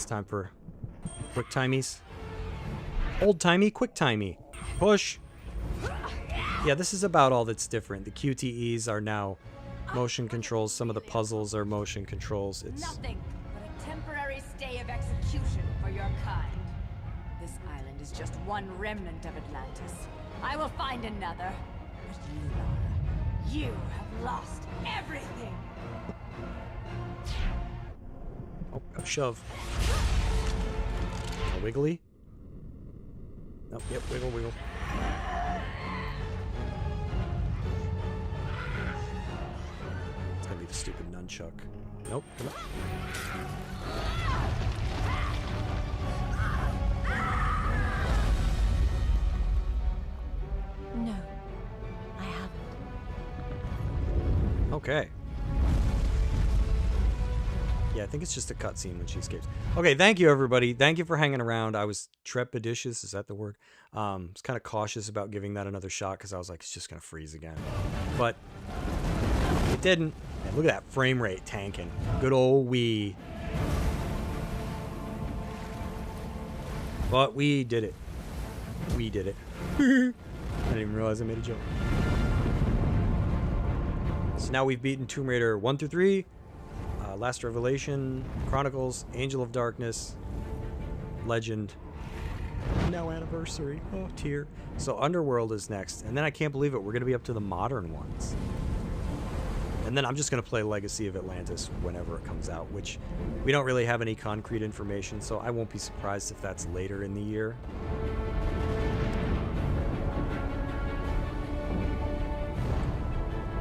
Time for quick timies. Old timey, quick timey. Push. Yeah, this is about all that's different. The QTEs are now motion controls. Some of the puzzles are motion controls. It's nothing but a temporary stay of execution for your kind. This island is just one remnant of Atlantis. I will find another. But you, Lara, you have lost everything. Oh, a shove. A wiggly. Nope, yep, wiggle, wiggle. It's gonna be the stupid nunchuck. Nope, come on. No, I haven't. Okay. Yeah, I think it's just a cutscene when she escapes. Okay, thank you, everybody. Thank you for hanging around. I was trepidatious. Is that the word? I was kind of cautious about giving that another shot because I was like, it's just going to freeze again. But it didn't. And look at that frame rate tanking. Good old Wii. But we did it. We did it. I didn't even realize I made a joke. So now we've beaten Tomb Raider 1 through 3. Last Revelation, Chronicles, Angel of Darkness, Legend, Now anniversary. Oh, tear. So Underworld is next. And then I can't believe it. We're going to be up to the modern ones. And then I'm just going to play Legacy of Atlantis whenever it comes out, which we don't really have any concrete information, so I won't be surprised if that's later in the year.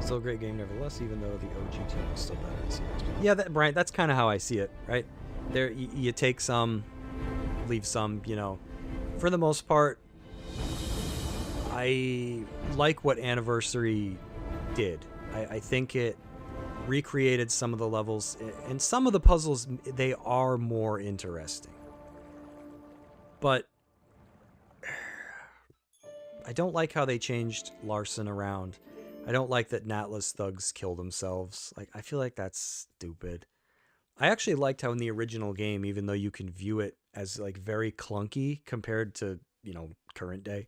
Still a great game nevertheless, even though the OG team is still better than CX. Yeah, Brian, that's kind of how I see it, right? There, you take some, leave some, you know. For the most part, I like what Anniversary did. I think it recreated some of the levels, and some of the puzzles, they are more interesting. But I don't like how they changed Larson around. I don't like that Natless thugs kill themselves. Like, I feel like that's stupid. I actually liked how in the original game, even though you can view it as like very clunky compared to, you know, current day,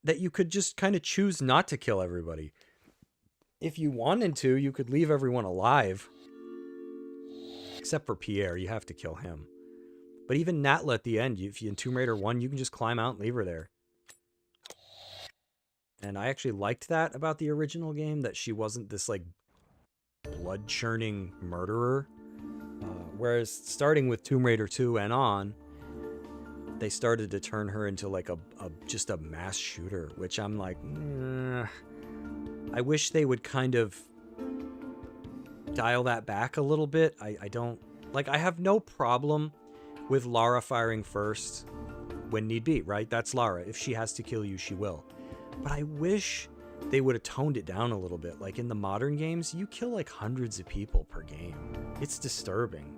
that you could just kind of choose not to kill everybody. If you wanted to, you could leave everyone alive. Except for Pierre, you have to kill him. But even Natla at the end, if you in Tomb Raider 1, you can just climb out and leave her there. And I actually liked that about the original game, that she wasn't this like blood-churning murderer. Whereas starting with Tomb Raider 2 and on, they started to turn her into like just a mass shooter, which I'm like, I wish they would kind of dial that back a little bit. I don't, like, I have no problem with Lara firing first when need be, right? That's Lara. If she has to kill you, she will. But I wish they would have toned it down a little bit. Like in the modern games, you kill like hundreds of people per game. It's disturbing.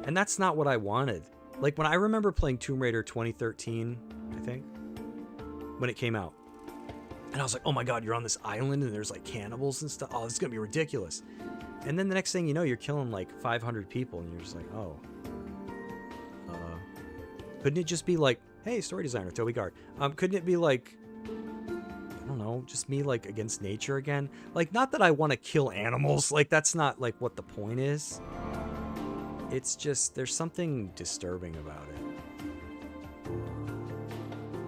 And that's not what I wanted. Like when I remember playing Tomb Raider 2013, I think, when it came out. And I was like, oh my god, you're on this island and there's like cannibals and stuff. Oh, this is going to be ridiculous. And then the next thing you know, you're killing like 500 people and you're just like, oh. Couldn't it just be like, hey, story designer, Toby Gard. Couldn't it be like, I don't know, just me like against nature again? Like, not that I want to kill animals. Like, that's not like what the point is. It's just, there's something disturbing about it.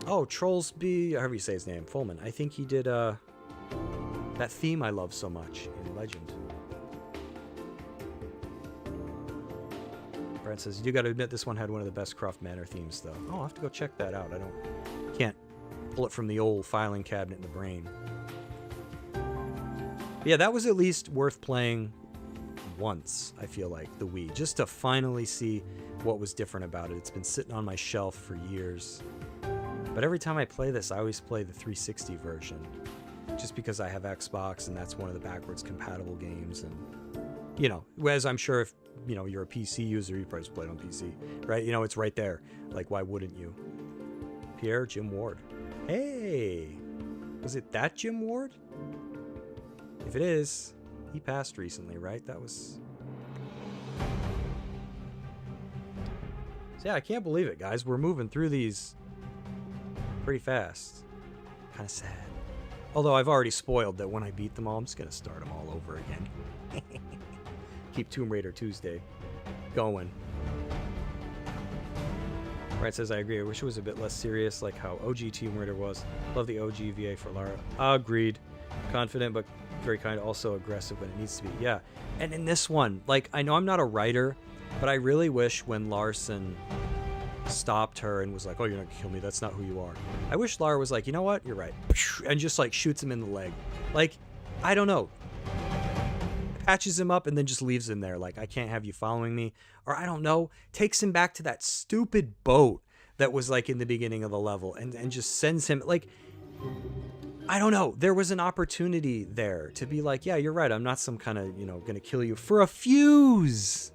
Oh, Trollsby, however you say his name, Fullman. I think he did that theme I love so much in Legend. Brent says, you gotta admit this one had one of the best Croft Manor themes though. Oh, I'll have to go check that out. Can't pull it from the old filing cabinet in the brain. But yeah, that was at least worth playing once, I feel like, the Wii, just to finally see what was different about it. It's been sitting on my shelf for years. But every time I play this, I always play the 360 version. Just because I have Xbox and that's one of the backwards compatible games. And, you know, as I'm sure if, you know, you're a PC user, you probably just play it on PC, right? You know, it's right there. Like, why wouldn't you? Pierre, Jim Ward. Hey! Was it that Jim Ward? If it is, he passed recently, right? That was... So yeah, I can't believe it, guys. We're moving through these pretty fast. Kind of sad. Although I've already spoiled that when I beat them all, I'm just going to start them all over again. Keep Tomb Raider Tuesday going. Right says, I agree. I wish it was a bit less serious, like how OG Tomb Raider was. Love the OG VA for Lara. Agreed. Confident, but very kind. Also aggressive when it needs to be. Yeah. And in this one, like, I know I'm not a writer, but I really wish when Larson stopped her and was like, oh, you're not gonna kill me, that's not who you are. I wish Lara was like, you know what, you're right, and just like shoots him in the leg. Like, I don't know, patches him up and then just leaves him there, like, I can't have you following me. Or I don't know, takes him back to that stupid boat that was like in the beginning of the level and just sends him, like, I don't know, there was an opportunity there to be like, yeah, you're right, I'm not some kind of, you know, gonna kill you for a fuse.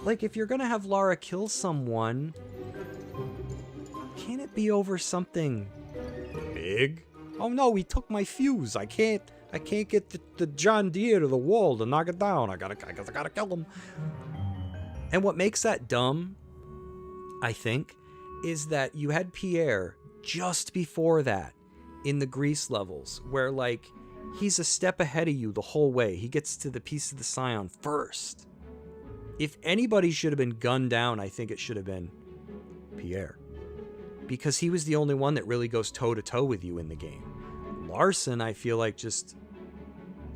Like, if you're gonna have Lara kill someone, can't it be over something big? Oh no, he took my fuse. I can't get the John Deere to the wall to knock it down. I gotta kill him. And what makes that dumb, I think, is that you had Pierre just before that in the Grease levels, where like he's a step ahead of you the whole way. He gets to the piece of the Scion first. If anybody should have been gunned down, I think it should have been Pierre. Because he was the only one that really goes toe-to-toe with you in the game. Larson, I feel like just...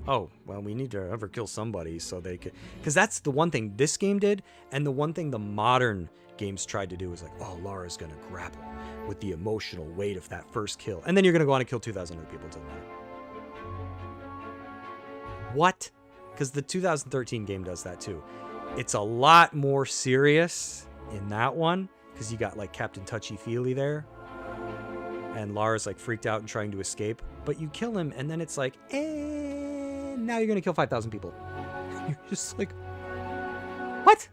Oh, well, we need to ever kill somebody so they could... Because that's the one thing this game did, and the one thing the modern games tried to do is like, oh, Lara's going to grapple with the emotional weight of that first kill. And then you're going to go on and kill 2,000 other people. It doesn't matter. What? Because the 2013 game does that too. It's a lot more serious in that one, because you got like Captain Touchy-Feely there. And Lara's like freaked out and trying to escape. But you kill him, and then it's like, and now you're going to kill 5,000 people. You're just like, what?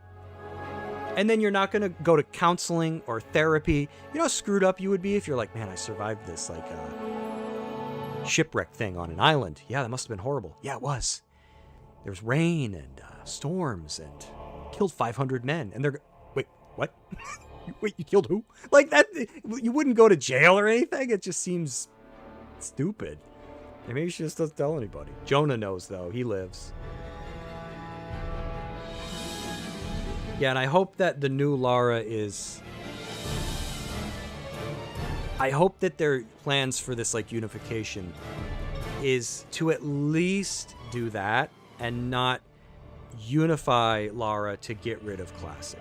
And then you're not going to go to counseling or therapy. You know how screwed up you would be if you're like, man, I survived this like shipwreck thing on an island. Yeah, that must have been horrible. Yeah, it was. There was rain and storms and killed 500 men. And they're, wait, what? Wait, you killed who? Like that, you wouldn't go to jail or anything? It just seems stupid. And maybe she just doesn't tell anybody. Jonah knows, though. He lives. Yeah, and I hope that the new Lara is... I hope that their plans for this, like, unification is to at least do that and not unify Lara to get rid of Classic,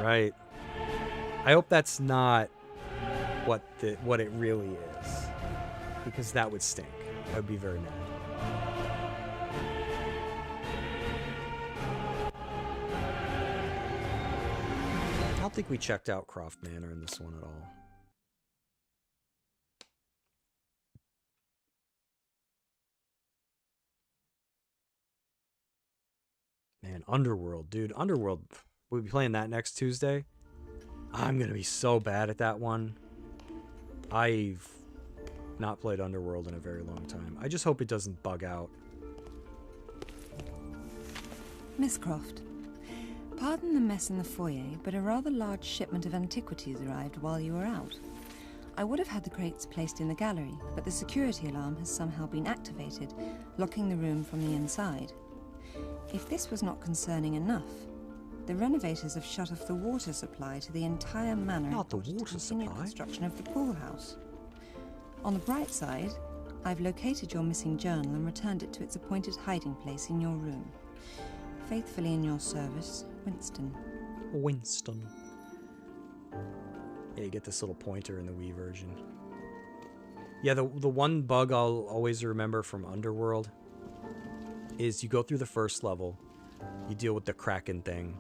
right? I hope that's not what it really is, because that would stink. I would be very mad. I don't think we checked out Croft Manor in this one at all. Man, Underworld, dude. Underworld, we'll be playing that next Tuesday. I'm going to be so bad at that one. I've not played Underworld in a very long time. I just hope it doesn't bug out. Miss Croft, pardon the mess in the foyer, but a rather large shipment of antiquities arrived while you were out. I would have had the crates placed in the gallery, but the security alarm has somehow been activated, locking the room from the inside. If this was not concerning enough, the renovators have shut off the water supply to the entire manor. Not the in order to water continue supply? construction of the pool house. On the bright side, I've located your missing journal and returned it to its appointed hiding place in your room. Faithfully in your service, Winston. Winston. Yeah, you get this little pointer in the Wii version. Yeah, the one bug I'll always remember from Underworld is you go through the first level, you deal with the Kraken thing,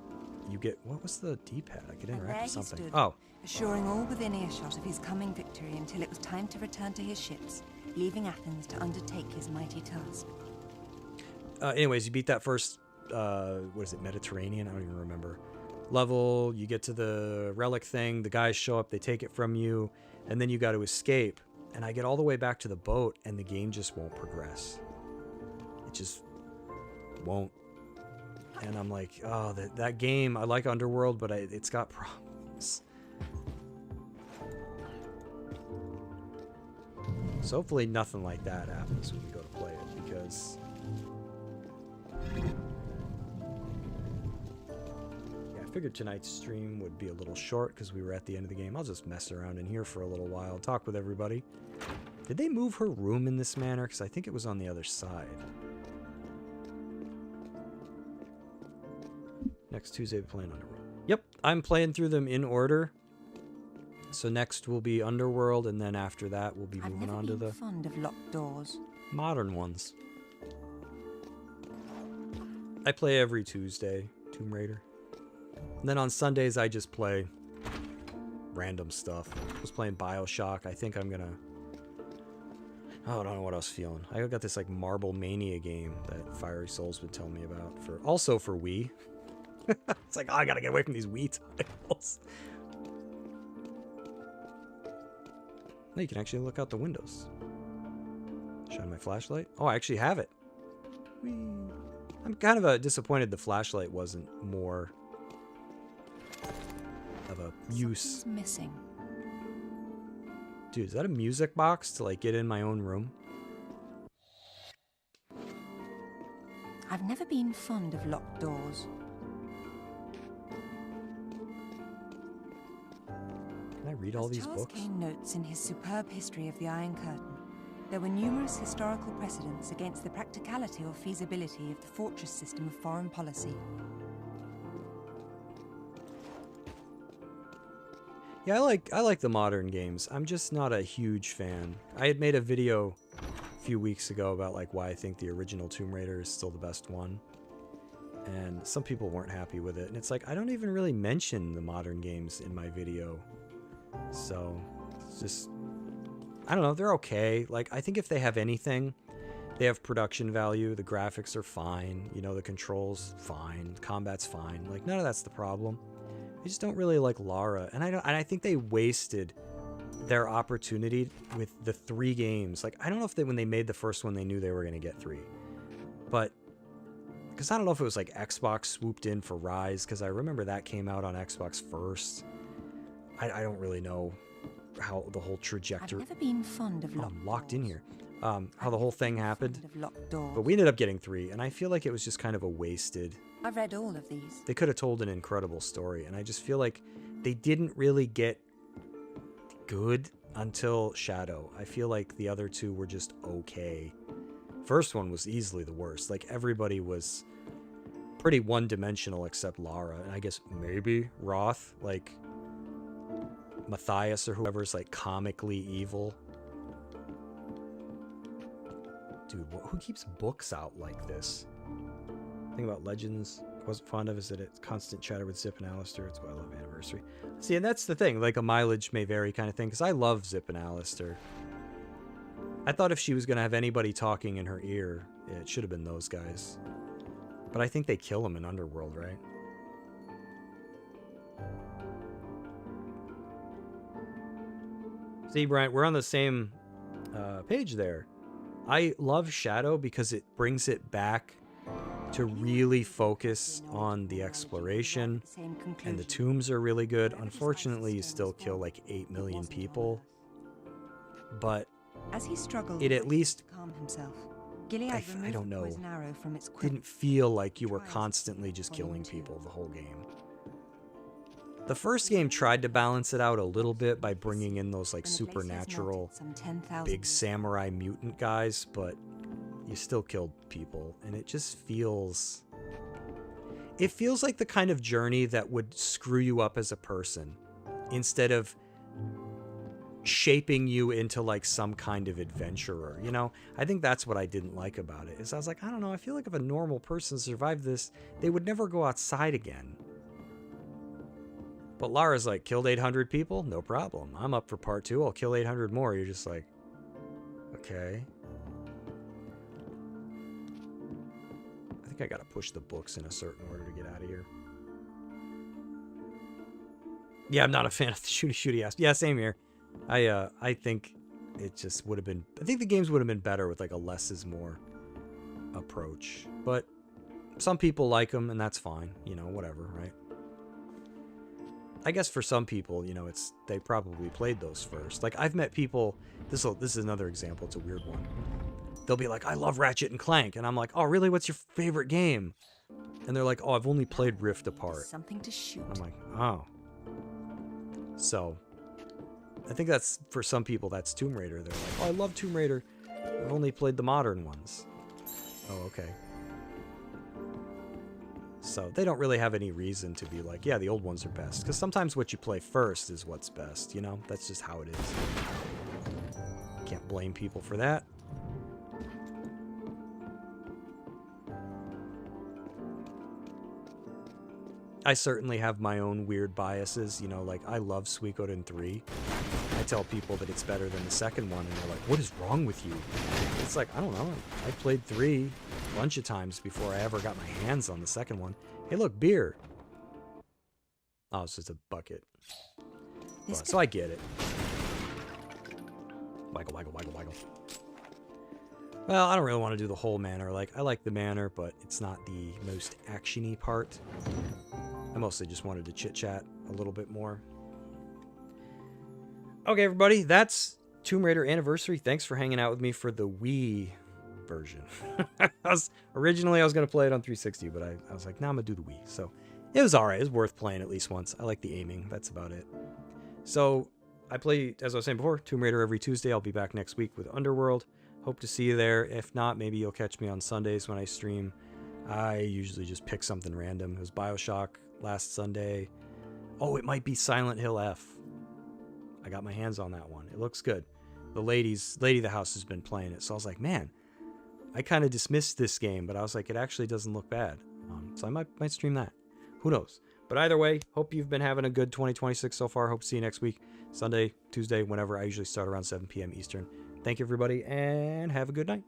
you get... What was the D-pad? I could interact with something. Stood, oh. assuring all within earshot of his coming victory until it was time to return to his ships, leaving Athens to undertake his mighty task. Anyways, you beat that first, what is it, Mediterranean? I don't even remember. Level, you get to the relic thing, the guys show up, they take it from you, and then you got to escape. And I get all the way back to the boat, and the game just won't progress. It just won't. And I'm like, oh, that game, I like Underworld, but it's got problems. So hopefully nothing like that happens when we go to play it, because... Yeah, I figured tonight's stream would be a little short because we were at the end of the game. I'll just mess around in here for a little while, talk with everybody. Did they move her room in this manner? Because I think it was on the other side. Next Tuesday, we're playing Underworld. Yep, I'm playing through them in order. So next will be Underworld, and then after that, we'll be moving on to the fond of locked doors. Modern ones. I play every Tuesday, Tomb Raider. And then on Sundays, I just play random stuff. I was playing BioShock. I think I'm gonna... Oh, I don't know what I was feeling. I got this like Marble Mania game that Fiery Souls would tell me about. Also for Wii. It's like, oh, I gotta get away from these Wii titles. No, you can actually look out the windows. Shine my flashlight. Oh, I actually have it. Whee. I'm kind of disappointed the flashlight wasn't more of a use. Something's missing. Dude, is that a music box to like get in my own room? I've never been fond of locked doors. read all As these Charles books? Kane notes in his superb history of the Iron Curtain, there were numerous historical precedents against the practicality or feasibility of the fortress system of foreign policy. Yeah, I like the modern games. I'm just not a huge fan. I had made a video a few weeks ago about like why I think the original Tomb Raider is still the best one. And some people weren't happy with it. And it's like, I don't even really mention the modern games in my video. So, it's just, I don't know, they're okay. Like, I think if they have anything, they have production value, the graphics are fine, you know, the controls, fine, combat's fine. Like, none of that's the problem. I just don't really like Lara. And I think they wasted their opportunity with the 3 games. Like, I don't know if when they made the first one, they knew they were going to get 3. But, because I don't know if it was like Xbox swooped in for Rise, because I remember that came out on Xbox first. I don't really know how the whole trajectory... I've never been fond of I'm locked in doors. here. How the whole thing happened. Fond of locked doors. But we ended up getting 3, and I feel like it was just kind of a wasted... I've read all of these. They could have told an incredible story, and I just feel like they didn't really get good until Shadow. I feel like the other 2 were just okay. First one was easily the worst. Like, everybody was pretty one-dimensional except Lara, and I guess maybe Roth, like Matthias or whoever's like comically evil. Dude, who keeps books out like this? Thing about Legends I wasn't fond of is that it's constant chatter with Zip and Alistair. It's why I love Anniversary. See, and that's the thing, like a mileage may vary kind of thing, because I love Zip and Alistair. I thought if she was going to have anybody talking in her ear, it should have been those guys. But I think they kill him in Underworld, right? See, Brent, we're on the same page there. I love Shadow because it brings it back to really focus on the exploration, and the tombs are really good. Unfortunately, you still kill like 8 million people, but As he struggled it at least to calm himself, Gilead I removed don't the know, poison arrow from its quiver. didn't feel like you were constantly just killing people the whole game. The first game tried to balance it out a little bit by bringing in those like When the glaciers supernatural melted some 10,000 big years samurai mutant guys, but you still killed people, and it just feels... It feels like the kind of journey that would screw you up as a person, instead of shaping you into like some kind of adventurer, you know? I think that's what I didn't like about it, is I was like, I don't know, I feel like if a normal person survived this, they would never go outside again. But Lara's like, killed 800 people? No problem. I'm up for part 2. I'll kill 800 more. You're just like, okay. I think I gotta push the books in a certain order to get out of here. Yeah, I'm not a fan of the shooty ass. Yeah, same here. I think it just would have been... I think the games would have been better with like a less is more approach. But some people like them, and that's fine. You know, whatever, right? I guess for some people, you know, they probably played those first. Like, I've met people... This is another example. It's a weird one. They'll be like, I love Ratchet and Clank. And I'm like, oh, really? What's your favorite game? And they're like, oh, I've only played Rift Apart. Something to shoot. I'm like, oh. So, I think that's, for some people, that's Tomb Raider. They're like, oh, I love Tomb Raider. I've only played the modern ones. Oh, okay. So, they don't really have any reason to be like, yeah, the old ones are best. Because sometimes what you play first is what's best, you know? That's just how it is. Can't blame people for that. I certainly have my own weird biases, you know, like, I love Suikoden 3. I tell people that it's better than the second one, and they're like, what is wrong with you? It's like, I don't know, I played 3 a bunch of times before I ever got my hands on the second one. Hey, look, beer! Oh, it's just a bucket. But, so I get it. Waggle, waggle, waggle, waggle. Well, I don't really want to do the whole manor. Like, I like the manor, but it's not the most action-y part. I mostly just wanted to chit-chat a little bit more. Okay, everybody, that's Tomb Raider Anniversary. Thanks for hanging out with me for the Wii version. Originally, I was going to play it on 360, but I was like, nah, I'm going to do the Wii. So, it was alright. It was worth playing at least once. I like the aiming. That's about it. So, I play, as I was saying before, Tomb Raider every Tuesday. I'll be back next week with Underworld. Hope to see you there. If not, maybe you'll catch me on Sundays when I stream. I usually just pick something random. It was BioShock last Sunday. Oh, it might be Silent Hill F. I got my hands on that one. It looks good. The lady of the house has been playing it. So I was like, man, I kind of dismissed this game, but I was like, it actually doesn't look bad. So I might stream that. Who knows? But either way, hope you've been having a good 2026 so far. Hope to see you next week. Sunday, Tuesday, whenever. I usually start around 7 p.m. Eastern. Thank you, everybody, and have a good night.